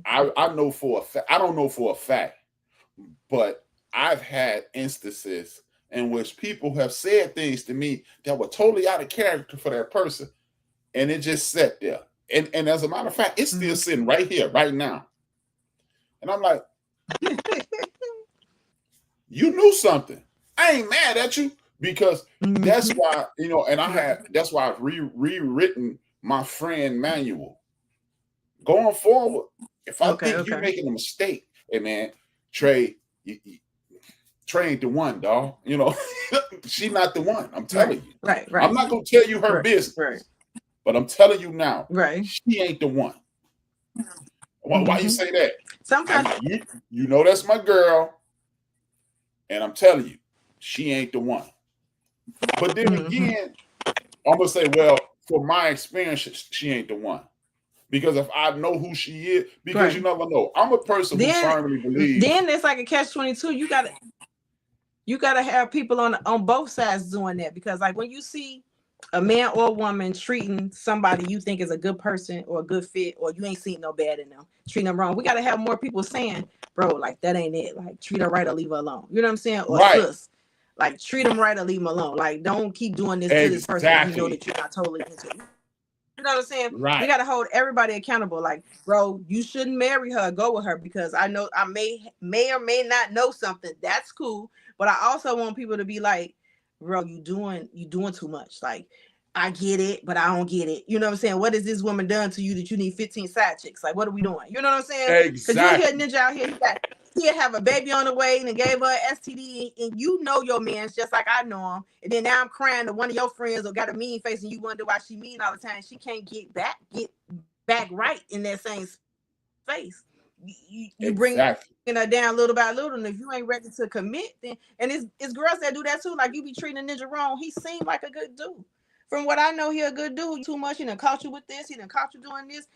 D: I know for a fact, I don't know for a fact, but I've had instances in which people have said things to me that were totally out of character for that person. And it just sat there. And as a matter of fact, it's still sitting right here, right now. And I'm like, you knew something. I ain't mad at you, because that's why, that's why I've rewritten my friend manual. Going forward, if I think you're making a mistake, hey man, Trey, Trey ain't the one, dog. She not the one. I'm telling you.
E: Right.
D: I'm not gonna tell you her business.
E: Right.
D: But I'm telling you now,
E: she
D: ain't the one. Why you say that?
E: Sometimes
D: you know that's my girl, and I'm telling you, she ain't the one. But then again, I'm gonna say, well, for my experience, she ain't the one. Because if I know who she is, because you never know. I'm a person who firmly believes.
E: Then it's like a catch-22. You gotta have people on both sides doing that, because like when you see a man or a woman treating somebody you think is a good person or a good fit, or you ain't seen no bad in them, treating them wrong, we got to have more people saying, bro, like that ain't it. Like treat her right or leave her alone. You know what I'm saying? Or sis, like treat them right or leave them alone. Like don't keep doing this to this person if you know that you're not totally into it. You know what I'm saying?
D: Right.
E: We got to hold everybody accountable. Like, bro, you shouldn't marry her, go with her, because I know I may or may not know something. That's cool. But I also want people to be like, bro, you doing too much. Like, I get it, but I don't get it. You know what I'm saying? What has this woman done to you that you need 15 side chicks? Like, what are we doing? You know what I'm saying?
D: Exactly.
E: Because you hear ninja out here, he'll have a baby on the way and gave her an STD, and you know your man's just like I know him. And then now I'm crying to one of your friends or got a mean face, and you wonder why she mean all the time. She can't get back right in that same space. You bring her down little by little, and if you ain't ready to commit, then and it's girls that do that too. Like you be treating a ninja wrong. He seemed like a good dude. From what I know, he a good dude. Too much. He done caught you with this. He done caught you doing this.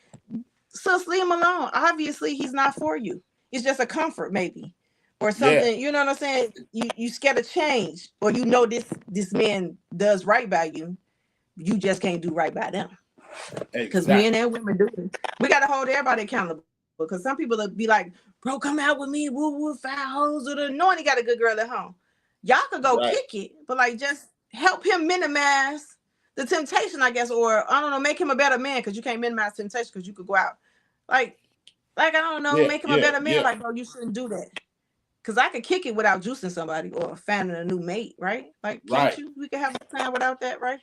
E: Sis, leave him alone. Obviously, he's not for you. It's just a comfort, maybe, or something. Yeah. You know what I'm saying? You scared of change, or you know this man does right by you. You just can't do right by them. Because men and women do it. We got to hold everybody accountable. Because some people will be like, bro, come out with me. Woo, 5 hoes. Or knowing he got a good girl at home. Y'all could go kick it, but like just help him minimize the temptation, I guess, or I don't know, make him a better man, because you can't minimize temptation because you could go out. Like I don't know, make him a better man. Like, bro, you shouldn't do that. Because I could kick it without juicing somebody or finding a new mate, right? Like, can't you? We could have a plan without that, right?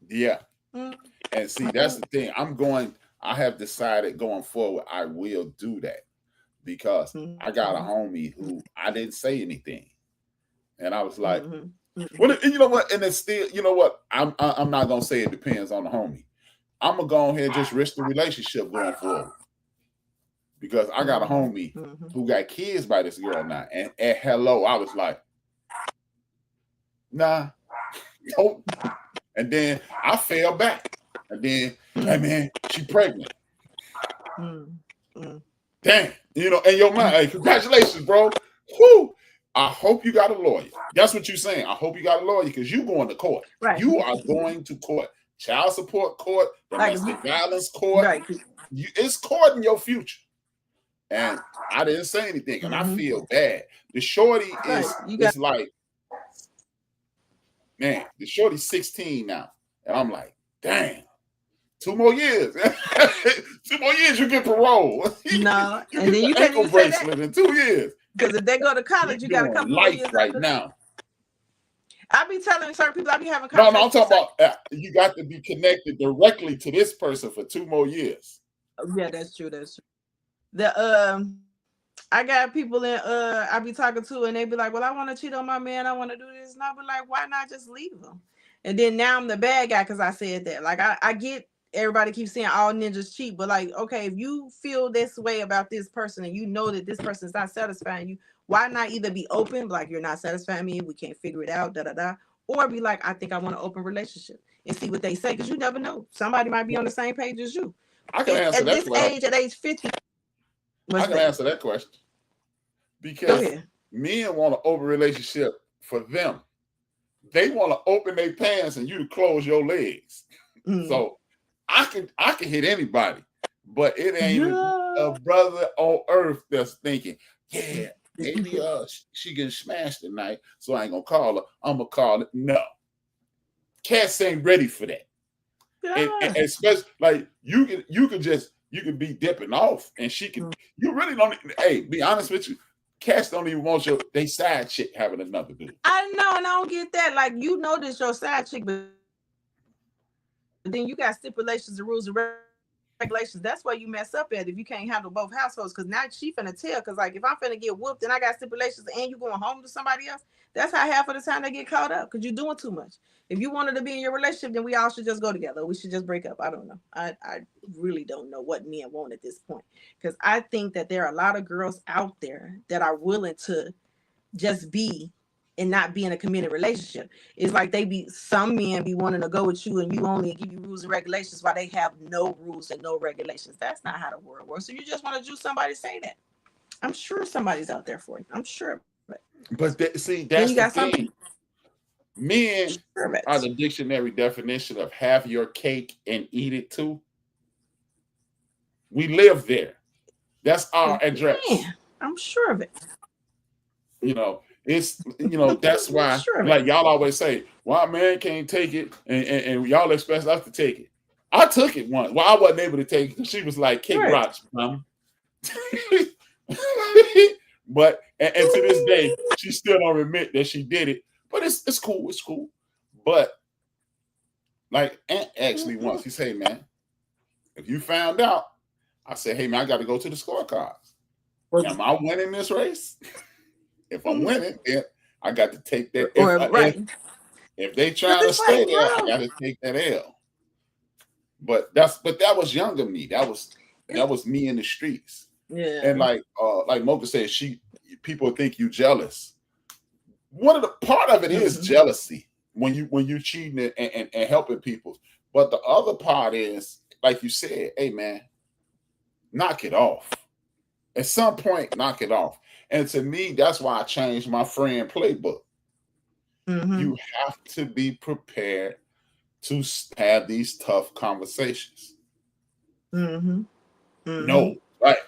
D: Yeah. And see, that's the thing. I have decided going forward, I will do that, because I got a homie who I didn't say anything. And I was like, well, you know what? And it's still, you know what? I'm not gonna say it depends on the homie. I'm gonna go ahead and just risk the relationship going forward. because I got a homie who got kids by this girl now. And at hello, I was like, nah, nope. And then I fell back. And then, hey man, she pregnant. Damn, you know, and your mind, hey, congratulations, bro. Whoo. I hope you got a lawyer. That's what you're saying. I hope you got a lawyer because you're going to court.
E: Right.
D: You are going to court. Child support court, domestic violence court.
E: Right.
D: It's court in your future. And I didn't say anything, and I feel bad. The shorty is like, man, the shorty's 16 now. And I'm like, damn, 2 more years. 2 more years, you get parole.
E: No,
D: you
E: and then you
D: get an ankle bracelet in 2 years.
E: Because if they go to college, you got a couple more years
D: right now.
E: I be telling certain people, I be having
D: conversations. No, I'm talking about you got to be connected directly to this person for 2 more years.
E: Yeah, that's true. That's true. The I got people in I be talking to, and they be like, well, I want to cheat on my man, I want to do this, and I be like, why not just leave him? And then now I'm the bad guy because I said that. Like I get everybody keeps saying all ninjas cheat, but like, okay, if you feel this way about this person and you know that this person is not satisfying you, why not either be open, like you're not satisfying me, we can't figure it out, or be like, I think I want an open relationship and see what they say, because you never know. Somebody might be on the same page as you.
D: I can answer that question.
E: At age 50.
D: I can answer that question. Because men want an open relationship for them. They want to open their pants and you to close your legs. So I can hit anybody, but it ain't a brother on earth that's thinking, yeah, maybe she getting smashed tonight, so I ain't gonna call her. I'm gonna call it. No, cats ain't ready for that. And especially like you can be dipping off, and she can. You really don't. Hey, be honest with you. Cats don't even want they side chick having another dude.
E: I know, and I don't get that. Like, you know this your side chick, but then you got stipulations and rules and regulations. That's why you mess up at if you can't handle both households. Because now she finna tell. Because like if I'm finna get whooped and I got stipulations and you going home to somebody else, that's how half of the time they get caught up, because you're doing too much. If you wanted to be in your relationship, then we all should just go together. We should just break up. I don't know. I really don't know what men want at this point, because I think that there are a lot of girls out there that are willing to just be and not be in a committed relationship. It's like some men be wanting to go with you and you only give you rules and regulations while they have no rules and no regulations. That's not how the world works. So you just want to do somebody say that. I'm sure somebody's out there for you. I'm sure.
D: But that's the thing. Men are the dictionary definition of have your cake and eat it too. We live there. That's our address.
E: Man, I'm sure of it.
D: You know, that's why, like y'all always say, why a man can't take it and y'all expect us to take it. I took it once. Well, I wasn't able to take it. She was like, kick rocks, mama. But and to this day, she still don't admit that she did it. But it's cool. It's cool. But like Aunt asked me once, he said, man, if you found out, I said, hey man, I got to go to the scorecards. Am I winning this race? If I'm winning, then I got to take that. If they try to stay there, I got to take that L. But that was younger me. That was me in the streets.
E: Yeah.
D: And like Mocha said, people think you jealous. One of the part of it is jealousy when you cheating and helping people. But the other part is, like you said, hey man, knock it off. At some point, knock it off. And to me, that's why I changed my friend playbook. You have to be prepared to have these tough conversations. No, like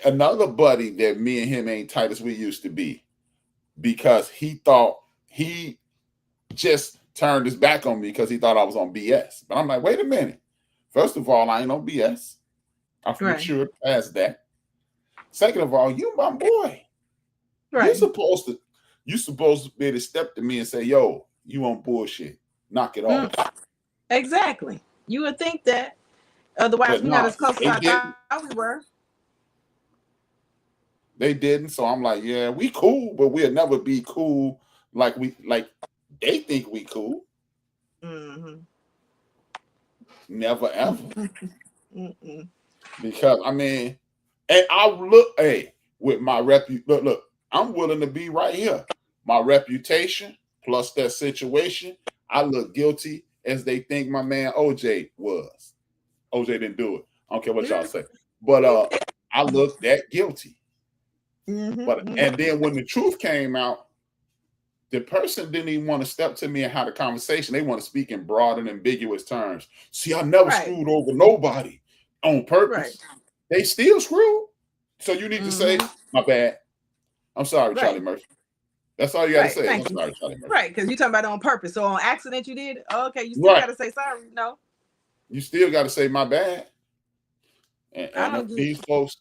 D: another buddy that me and him ain't tight as we used to be, because he thought he just turned his back on me because he thought I was on BS. But I'm like, wait a minute. First of all, I ain't on BS. I'm matured past that. Second of all, you my boy. Right. You're supposed to be able to step to me and say, yo, you on bullshit. Knock it off.
E: Exactly. You would think that. Otherwise, we're not as close as I thought we were.
D: They didn't. So I'm like, yeah, we cool, but we'll never be cool like they think we cool. Never ever. Because I mean, And I look, hey, with my look, I'm willing to be right here. My reputation plus that situation, I look guilty as they think my man OJ was. OJ didn't do it. I don't care what y'all say. But I look that guilty. And then when the truth came out, the person didn't even want to step to me and have a conversation. They want to speak in broad and ambiguous terms. See, I never screwed over nobody on purpose. They still screwed. So you need to say, my bad. I'm sorry, Charlie Murphy. That's all you got to say. I'm sorry, Charlie Murphy.
E: Right, because you're talking about it on purpose. So on accident you did it? Okay, you still got to say sorry. No.
D: You still got to say my bad. And these folks,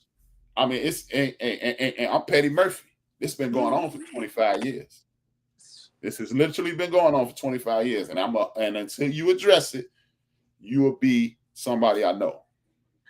D: I mean, and I'm Petty Murphy. This has been going on for 25 years. This has literally been going on for 25 years. And and until you address it, you will be somebody I know.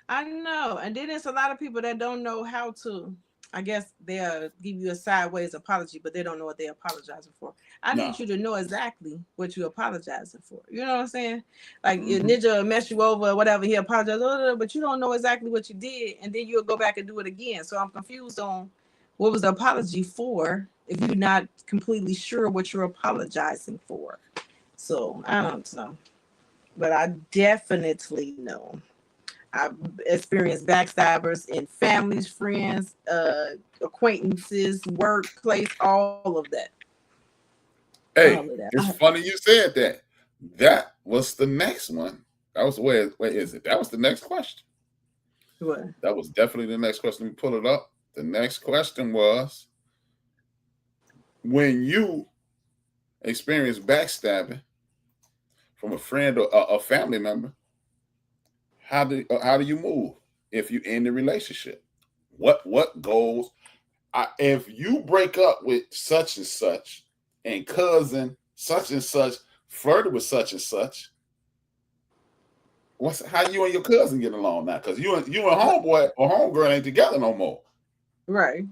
E: I know. And then there's a lot of people that don't know how to, I guess they'll give you a sideways apology, but they don't know what they're apologizing for. I need you to know exactly what you're apologizing for. You know what I'm saying? Like your ninja will mess you over or whatever, he apologized, but you don't know exactly what you did. And then you'll go back and do it again. So I'm confused on what was the apology for if you're not completely sure what you're apologizing for. So I don't know. But I definitely know. I've experienced backstabbers in families, friends, acquaintances, workplace, all of that.
D: Hey, it's funny you said that. That was the next one. That was where is it? That was the next question.
E: What?
D: That was definitely the next question. Let me pull it up. The next question was, when you experience backstabbing from a friend or a family member, how do you move if you end the relationship? What goals? If you break up with such and such and cousin such and such further with such and such, how you and your cousin get along now? Because you and homeboy or homegirl ain't together no more.
E: Right.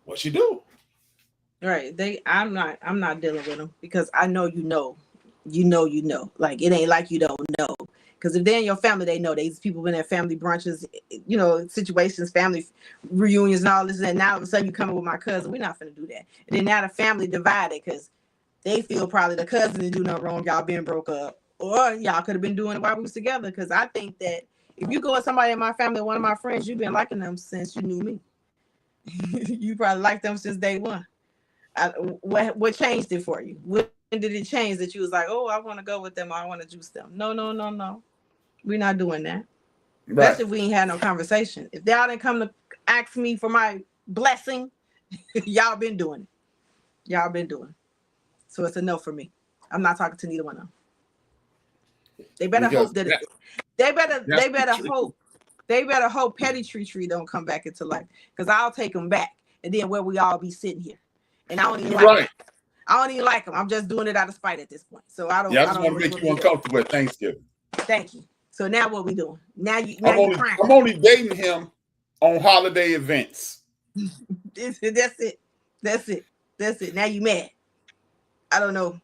D: What you do?
E: Right. I'm not dealing with them because I know you know. Like it ain't like you don't know. Because if they're in your family, they know. These people been at family brunches, situations, family reunions and all this. And now all of a sudden you come in with my cousin. We're not finna do that. And then now the family divided because they feel probably the cousin didn't do nothing wrong. Y'all been broke up. Or y'all could have been doing it while we was together. Because I think that if you go with somebody in my family, one of my friends, you've been liking them since you knew me. You probably liked them since day one. What changed it for you? When did it change that you was like, oh, I want to go with them, or I want to juice them? No. We're not doing that. Right. Especially if we ain't had no conversation. If y'all didn't come to ask me for my blessing, y'all been doing it. So it's a no for me. I'm not talking to neither one of them. They better hope that they better hope Petty Tree don't come back into life, because I'll take them back, and then where we all be sitting here, and I don't even like them. I'm just doing it out of spite at this point. So I don't.
D: Yeah, I just want to make you uncomfortable at Thanksgiving.
E: Thank you. So now what we doing?
D: I'm only dating him on holiday events.
E: That's it. Now you mad. I don't know.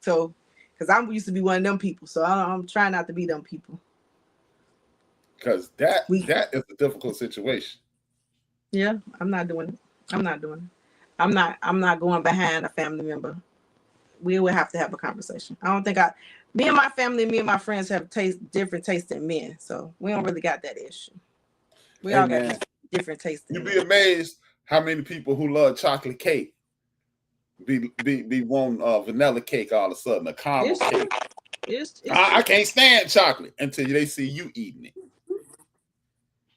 E: So, because I'm used to be one of them people. So I'm trying not to be them people.
D: Because that is a difficult situation.
E: Yeah, I'm not doing it. I'm not going behind a family member. We would have to have a conversation. I don't think me and my family, me and my friends have different tastes in men. So we don't really got that issue. We all got different tastes in men.
D: You'd be amazed how many people who love chocolate cake be wanting vanilla cake all of a sudden, a caramel cake. I can't stand chocolate until they see you eating it.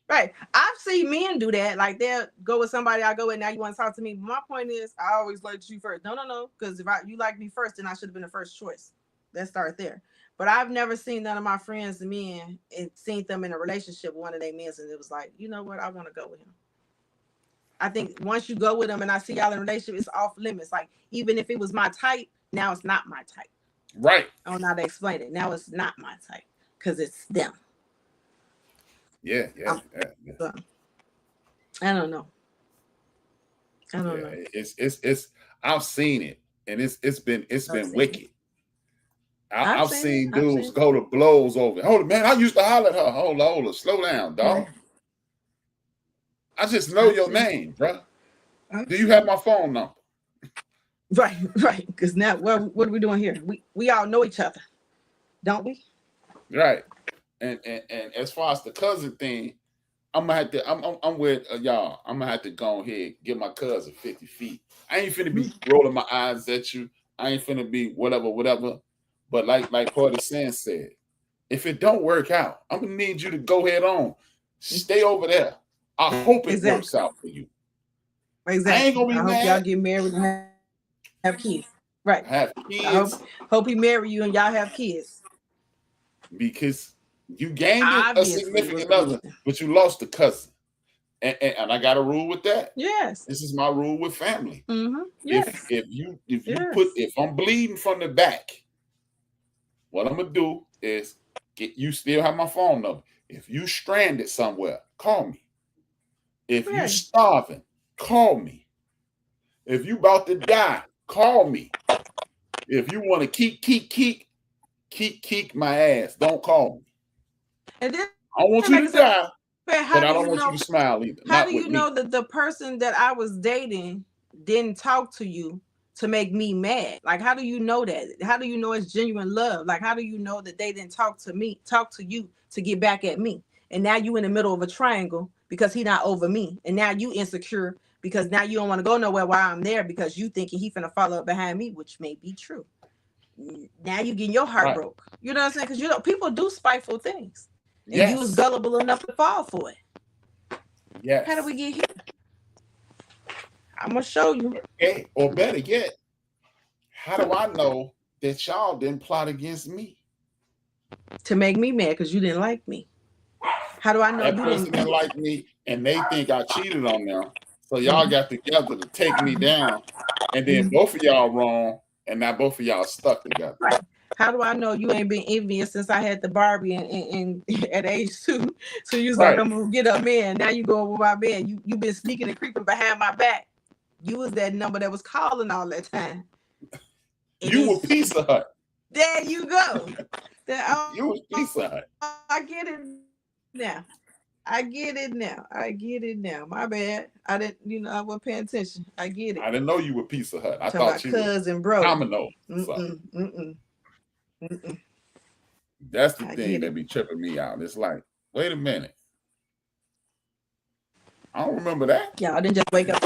E: Right. I've seen men do that. Like they'll go with somebody I go with, now you want to talk to me. But my point is, I always liked you first. No. Because if you like me first, then I should have been the first choice. Let's start there. But I've never seen none of my friends, men, and seen them in a relationship with one of their men, and it was like, you know what, I want to go with him. I think once you go with them and I see y'all in a relationship, it's off limits. Like, even if it was my type, now it's not my type.
D: Right.
E: I don't know how to explain it. Now it's not my type because it's them.
D: Yeah.
E: So, I don't know.
D: It's I've seen it, and it's been wicked. I've seen dudes go to blows over. Hold it, man. I used to holler at her. Hold on, slow down, dog. I just know your name, bro. Do you have my phone number?
E: Right. Because now, what are we doing here? We all know each other, don't we?
D: Right. And as far as the cousin thing, I'm gonna have to. I'm with y'all. I'm gonna have to go ahead give my cousin 50 feet. I ain't finna be rolling my eyes at you. I ain't finna be whatever. But like Porter Sands said, if it don't work out, I'm gonna need you to go head on. Stay over there. I hope it works out for you.
E: Exactly.
D: I ain't gonna be
E: I
D: mad.
E: hope y'all get married and have kids. Right.
D: Have kids.
E: Hope he marry you and y'all have kids.
D: Because you gained
E: Obviously,
D: a significant other, but you lost a cousin. And I got a rule with that.
E: Yes.
D: This is my rule with family.
E: Yes.
D: If I'm bleeding from the back, what I'm gonna do is you still have my phone number. If you stranded somewhere, call me. If you starving, call me. If you about to die, call me. If you want to keep my ass, don't call me.
E: And then
D: I don't want you to die, but I don't want you to smile either.
E: How do you know that the person that I was dating didn't talk to you to make me mad? Like, how do you know that? How do you know it's genuine love? Like, how do you know that they didn't talk to you to get back at me? And now you in the middle of a triangle because he not over me. And now you insecure because now you don't want to go nowhere while I'm there because you thinking he finna follow up behind me, which may be true. Now you getting your heart broke. You know what I'm saying? Because, you know, people do spiteful things. And you was gullible enough to fall for it.
D: Yes.
E: How do we get here? I'm gonna show you.
D: Okay. Or better yet, how do I know that y'all didn't plot against me?
E: To make me mad because you didn't like me. How do I know
D: that
E: you
D: person didn't like me and they think I cheated on them? So y'all got together to take me down, and then both of y'all wrong, and now both of y'all stuck together.
E: Right. How do I know you ain't been envious since I had the Barbie and at age 2? So you was like, I'm gonna get a man. Now you go with my man. You been sneaking and creeping behind my back. You was that number that was calling all that time.
D: You were Pizza Hut.
E: There you go.
D: You was Pizza Hut.
E: I get it now. I get it now. My bad. I didn't, I wasn't paying attention. I get it.
D: I didn't know you were Pizza Hut. I
E: thought
D: you
E: cousin, bro.
D: Domino. That's the thing that be tripping me out. It's like, wait a minute. I don't remember that.
E: Y'all didn't just wake up.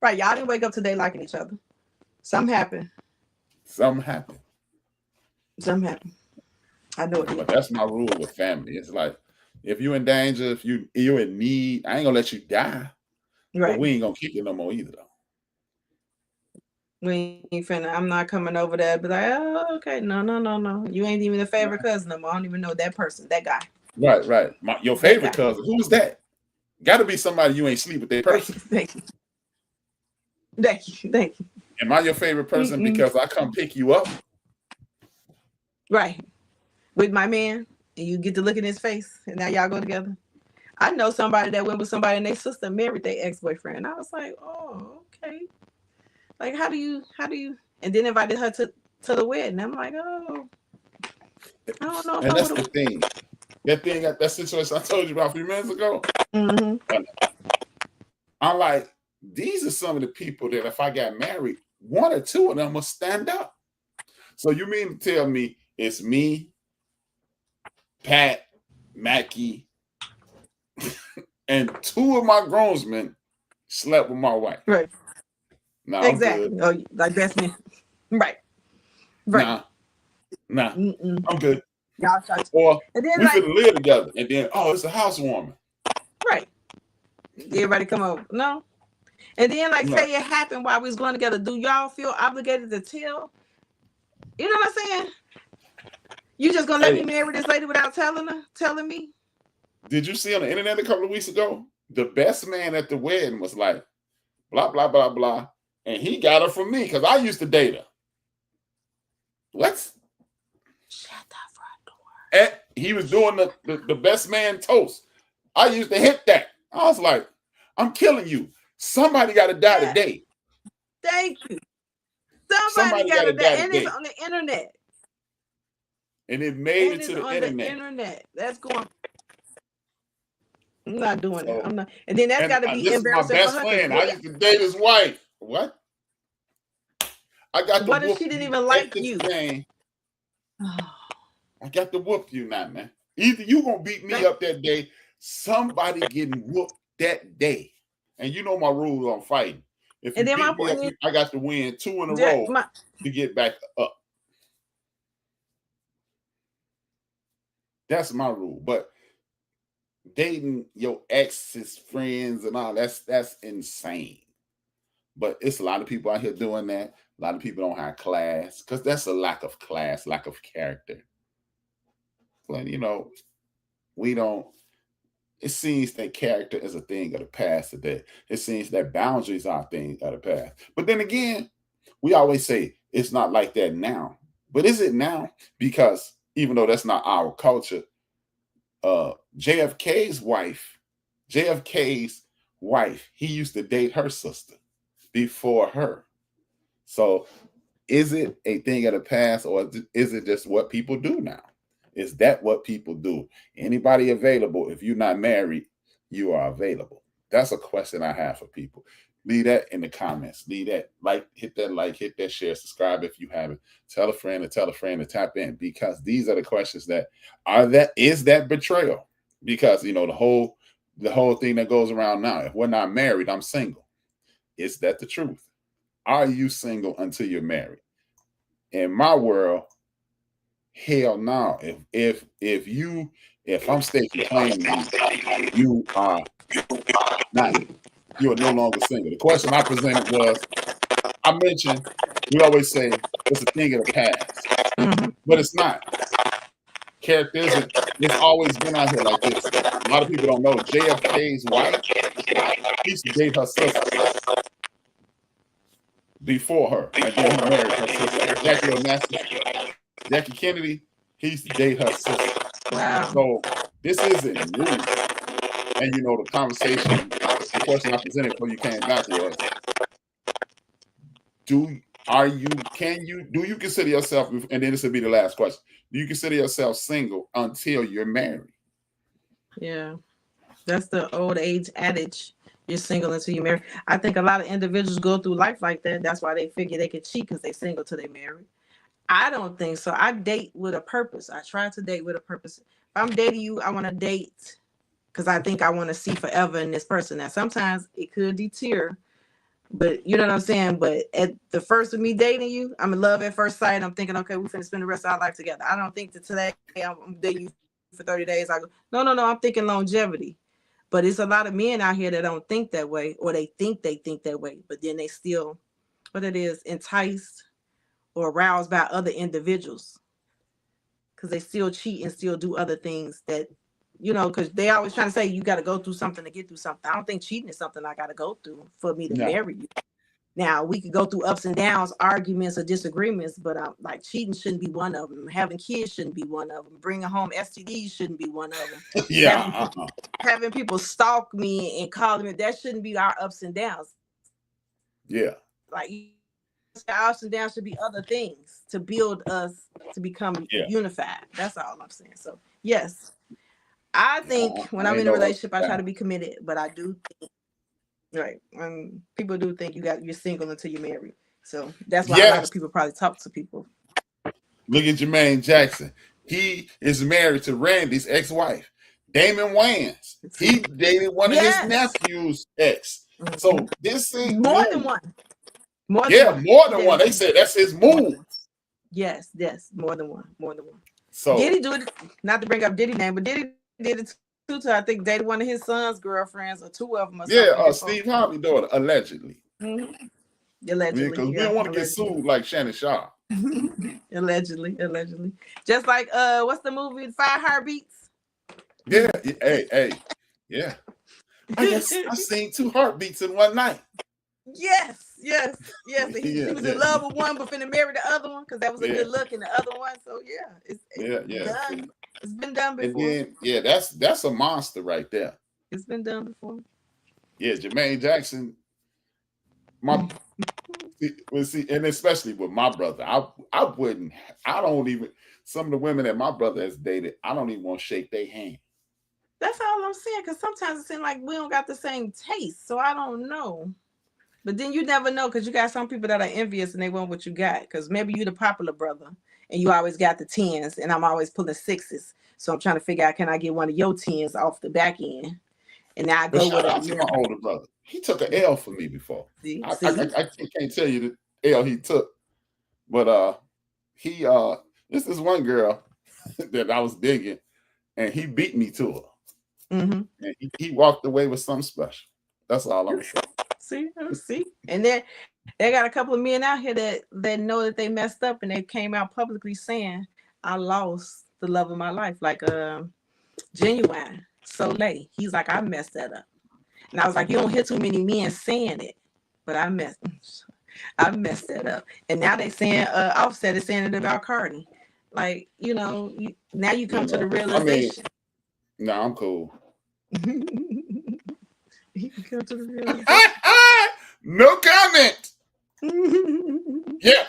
E: Right, y'all didn't wake up today liking each other. Something happened. I know it.
D: But that's my rule with family. It's like, if you're in danger, if you're in need, I ain't gonna let you die. Right. But we ain't gonna kick you no more either, though.
E: We ain't finna. I'm not coming over there. Be like, oh, okay, no. You ain't even a favorite cousin no more. I don't even know that person, that guy.
D: Right. Your favorite cousin. Who's that? Got to be somebody you ain't sleep with that person.
E: Thank you.
D: Am I your favorite person because I come pick you up?
E: Right. With my man, and you get to look in his face, and now y'all go together. I know somebody that went with somebody and their sister married their ex-boyfriend. I was like, oh, okay. Like, how do you, and then invited her to the wedding. I'm like, oh, I don't know.
D: And that's the thing. That situation I told you about a few minutes ago. I'm like, these are some of the people that if I got married, one or two of them will stand up. So you mean to tell me it's me, Pat, Mackie, and two of my groomsmen slept with my wife.
E: Right.
D: No,
E: exactly. Oh, like best man. Right.
D: Nah. I'm good.
E: Y'all try to.
D: Or and then we could live together, and then it's a housewarming.
E: Right. Everybody come over. No. And then say it happened while we was going together. Do y'all feel obligated to tell? You know what I'm saying? You just gonna let me marry this lady without telling me?
D: Did you see on the internet a couple of weeks ago? The best man at the wedding was like, blah, blah, blah, blah. And he got her from me because I used to date her. What?
E: Shut the front door.
D: And he was doing the best man toast. I used to hit that. I was like, I'm killing you. Somebody got to die today.
E: Thank you. Somebody got to die. And it's on the internet.
D: And it made it to the internet.
E: That's going. I'm not doing that. I'm not. And then that's got to be
D: this is my
E: embarrassing
D: best
E: for her.
D: friend. I used to date his wife. What? I got to
E: What if
D: whoop
E: she didn't
D: you
E: even
D: at
E: like
D: this
E: you?
D: game. I got to whoop you now, man. Either you gonna beat me up that day, somebody getting whooped that day. And you know my rules on fighting. If you beat me up, I got to win 2 in a row to get back up. That's my rule. But dating your ex's friends and all, that's insane. But it's a lot of people out here doing that. A lot of people don't have class because that's a lack of class, lack of character. But you know, we don't. It seems that character is a thing of the past today. It seems that boundaries are a thing of the past. But then again, we always say it's not like that now. But is it now? Because even though that's not our culture, JFK's wife, he used to date her sister before her. So is it a thing of the past, or is it just what people do now? Is that what people do? Anybody available? If you're not married, you are available. That's a question I have for people. Leave that in the comments. Leave that hit that share, subscribe if you haven't. Tell a friend to tap in, because these are the questions is that betrayal? Because you know the whole thing that goes around now. If we're not married, I'm single. Is that the truth? Are you single until you're married? In my world, hell no. If I'm stating claiming you are no longer single. The question I presented was, I mentioned, we always say it's a thing of the past, but it's not. Character isn't. It's always been out here like this. A lot of people don't know JFK's wife. He used to date her sister before her, and then he married her sister. Jackie Kennedy, he used to date her sister.
E: Wow.
D: So this isn't new. And you know, the question I presented before you came back was, do you consider yourself, and then this will be the last question, do you consider yourself single until you're married?
E: Yeah. That's the old age adage. You're single until you're married. I think a lot of individuals go through life like that. That's why they figure they can cheat because they're single till they're married. I don't think so. I date with a purpose. I try to date with a purpose. If I'm dating you, I want to date because I think I want to see forever in this person. Now, sometimes it could deter, but you know what I'm saying? But at the first of me dating you, I'm in love at first sight. I'm thinking, okay, we're finna spend the rest of our life together. I don't think that today I'm dating you for 30 days. I go, no. I'm thinking longevity. But it's a lot of men out here that don't think that way, or they think that way, but then they still, what it is, enticed or aroused by other individuals because they still cheat and still do other things that, you know, because they always trying to say you got to go through something to get through something. I don't think cheating is something I got to go through for me to marry you. Now, we could go through ups and downs, arguments or disagreements, but like cheating shouldn't be one of them. Having kids shouldn't be one of them. Bringing home STDs shouldn't be one of them. Having people stalk me and call me, that shouldn't be our ups and downs.
D: Yeah.
E: Like, our ups and downs should be other things to build us to become unified. That's all I'm saying. So, yes, I think when I'm in a relationship, I try to be committed, but I do think, right. People do think you're single until you're married. So that's why a lot of people probably talk to people.
D: Look at Jermaine Jackson. He is married to Randy's ex-wife, Damon Wayans. He dated one of his nephew's ex. So this ain't
E: more than one.
D: More than one. They said that's his move.
E: Yes, more than one.
D: So
E: Diddy do it, not to bring up Diddy name, but Diddy did it too. I think dated one of his son's girlfriends or two of them. Or
D: Steve Harvey daughter, allegedly.
E: Allegedly,
D: because we don't want to get sued like Shannon Sharp.
E: allegedly. Just like what's the movie, 5 Heartbeats?
D: Yeah, hey, yeah. I seen 2 heartbeats in one night.
E: Yes. He was in love with one, but finna marry the other one because that was a good look in the other one. So it's done. It's been done before.
D: And then, that's a monster right there.
E: It's been done before.
D: Yeah, Jermaine Jackson. And especially with my brother, some of the women that my brother has dated, I don't even want to shake their hand.
E: That's all I'm saying. Because sometimes it seems like we don't got the same taste. So I don't know. But then you never know, because you got some people that are envious and they want what you got. Because maybe you the popular brother and you always got the 10s and I'm always pulling 6s. So I'm trying to figure out, can I get one of your 10s off the back end? And now I
D: But
E: go
D: shout
E: with
D: out to my older brother. He took an L for me before.
E: See?
D: I can't tell you the L he took, but he this is one girl that I was digging, and he beat me to her.
E: Mm-hmm.
D: And he walked away with something special. That's all I'm saying.
E: See, and then they got a couple of men out here that know that they messed up, and they came out publicly saying, "I lost the love of my life." Like Genuine Soleil, he's like, "I messed that up," and I was like, "You don't hear too many men saying it, but I messed that up." And now they saying Offset is saying it about Cardi. Like, now you come to the realization.
D: No, I'm cool.
E: You come to the realization.
D: No comment. Yeah.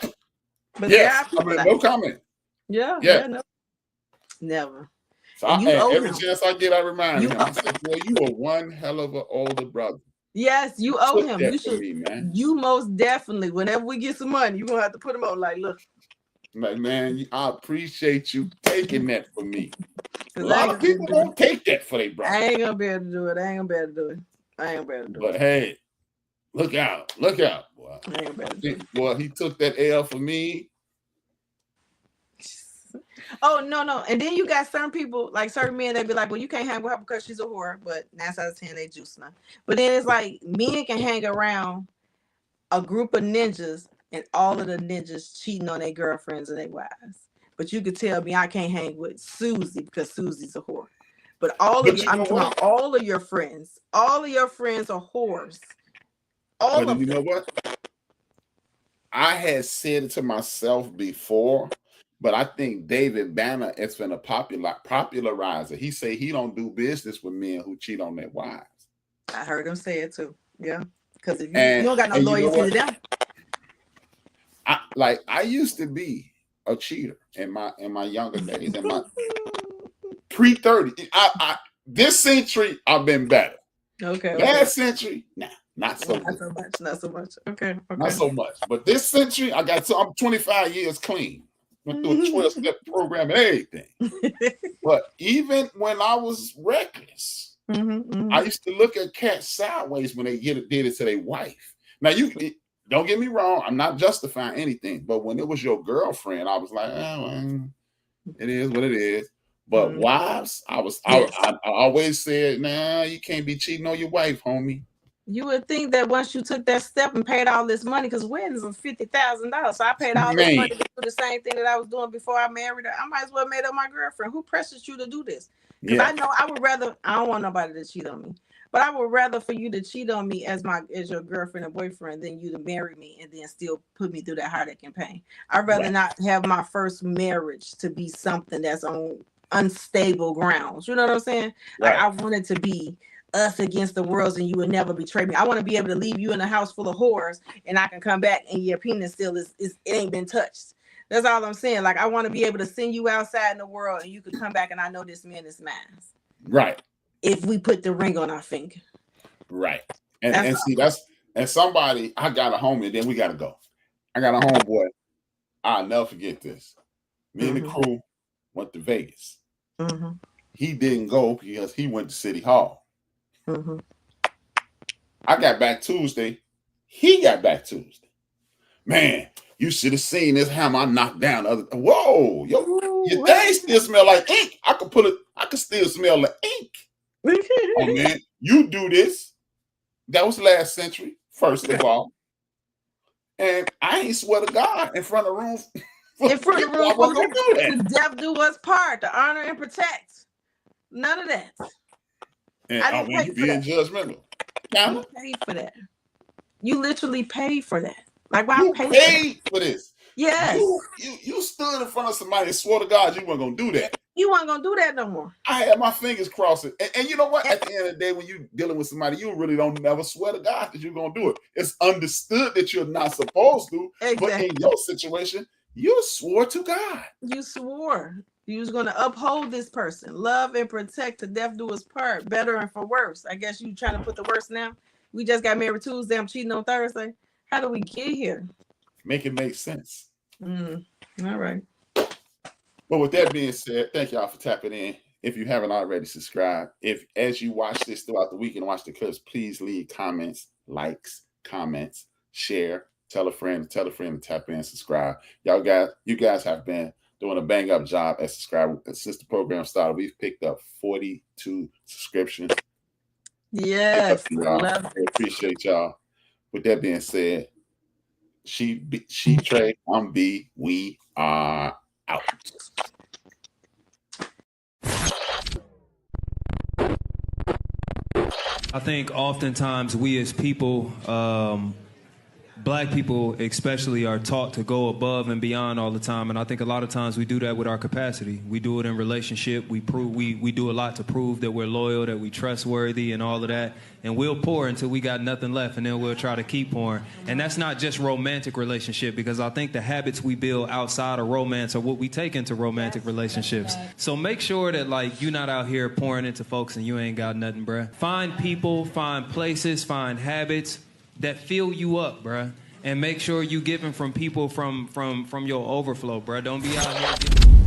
E: But
D: yes. No comment.
E: Yeah. No. Never.
D: So every chance I get, I remind him. I said, "Boy, you are one hell of an older brother."
E: Yes, you owe him. You should.
D: Me, man.
E: You most definitely. Whenever we get some money, you're gonna have to put him on. Like, look.
D: Like, man, I appreciate you taking that for me. A lot of people don't take that for their brother.
E: I ain't gonna be able to do it.
D: But hey, look out, boy.
E: I ain't gonna be able to do it.
D: Boy, he took that L for me.
E: Oh, no. And then you got certain people, like certain men, they be like, well, you can't hang with her because she's a whore, but 9 out of 10 they juice now. But then it's like men can hang around a group of ninjas and all of the ninjas cheating on their girlfriends and their wives. But you could tell me I can't hang with Susie because Susie's a whore. But I'm talking about all of your friends. All of your friends are whores. All of them.
D: You know what? I had said it to myself before, but I think David Banner has been a popularizer. He say he don't do business with men who cheat on their wives.
E: I heard him say it too. Yeah. Because if you don't got no loyalty to them.
D: I used to be a cheater in my younger days, in my pre-30. This century I've been better.
E: Okay.
D: Last century, not so
E: much. Okay.
D: Not so much. But this century, I'm 25 years clean. Went through a 12-step program and everything. But even when I was reckless, I used to look at cats sideways when they did it to their wife. Now, don't get me wrong, I'm not justifying anything, but when it was your girlfriend, I was like, it is what it is. But wives, I always said, nah, you can't be cheating on your wife, homie.
E: You would think that once you took that step and paid all this money, because weddings are $50,000, so I paid all this money to do the same thing that I was doing before I married her. I might as well made up my girlfriend. Who pressures you to do this? Because I know I would rather. I don't want nobody to cheat on me, but I would rather for you to cheat on me as your girlfriend or boyfriend than you to marry me and then still put me through that heartache and pain. I'd rather not have my first marriage to be something that's on unstable grounds. You know what I'm saying? Like I want it to be us against the world and you would never betray me. I want to be able to leave you in a house full of whores and I can come back and your penis still is it ain't been touched. That's all I'm saying. Like I want to be able to send you outside in the world and you could come back and I know this man is mine.
D: Right.
E: If we put the ring on our finger.
D: Right. And see, and somebody, I got a homie, then we gotta go. I got a homeboy. I'll never forget this. Me and the crew went to Vegas. He didn't go because he went to City Hall. I got back Tuesday. He got back Tuesday. Man, you should have seen this hammer I knocked down. Whoa, your thing still smell like ink. I could still smell the ink. Oh man, you do this. That was last century, first of all. And I ain't swear to God in front of the room.
E: In front of the room, the death do us part, to honor and protect. None of that.
D: And I didn't pay for that. Judgmental.
E: You paid for that. You literally paid for that. Like why
D: you paid for this?
E: Yes.
D: You stood in front of somebody and swore to God you weren't gonna do that.
E: You weren't gonna do that no more.
D: I had my fingers crossed. And you know what? At the end of the day, when you're dealing with somebody, you really don't never swear to God that you're gonna do it. It's understood that you're not supposed to, but in your situation, you swore to God.
E: You swore. You was going to uphold this person, love and protect to death do us part, better and for worse. I guess you trying to put the worst now. We just got married Tuesday. I'm cheating on Thursday. How do we get here?
D: Make it make sense.
E: All right.
D: But with that being said, thank y'all for tapping in. If you haven't already, subscribe. If as you watch this throughout the week and watch the clips, please leave comments, likes, comments, share, tell a friend, and tap in, subscribe. You guys have been doing a bang up job at subscribing. Since the program started, we've picked up 42 subscriptions.
E: Yes,
D: I appreciate y'all. With that being said, she Trey, I'm B. We are out.
F: I think oftentimes we as people, black people especially, are taught to go above and beyond all the time, and I think a lot of times we do that with our capacity. We do it in relationship. We do a lot to prove that we're loyal, that we're trustworthy, and all of that. And we'll pour until we got nothing left, and then we'll try to keep pouring. And that's not just romantic relationship, because I think the habits we build outside of romance are what we take into romantic relationships. So make sure that, like, you're not out here pouring into folks and you ain't got nothing, bruh. Find people, find places, find habits that fill you up, bruh. And make sure you giving from people from your overflow, bruh. Don't be out here giving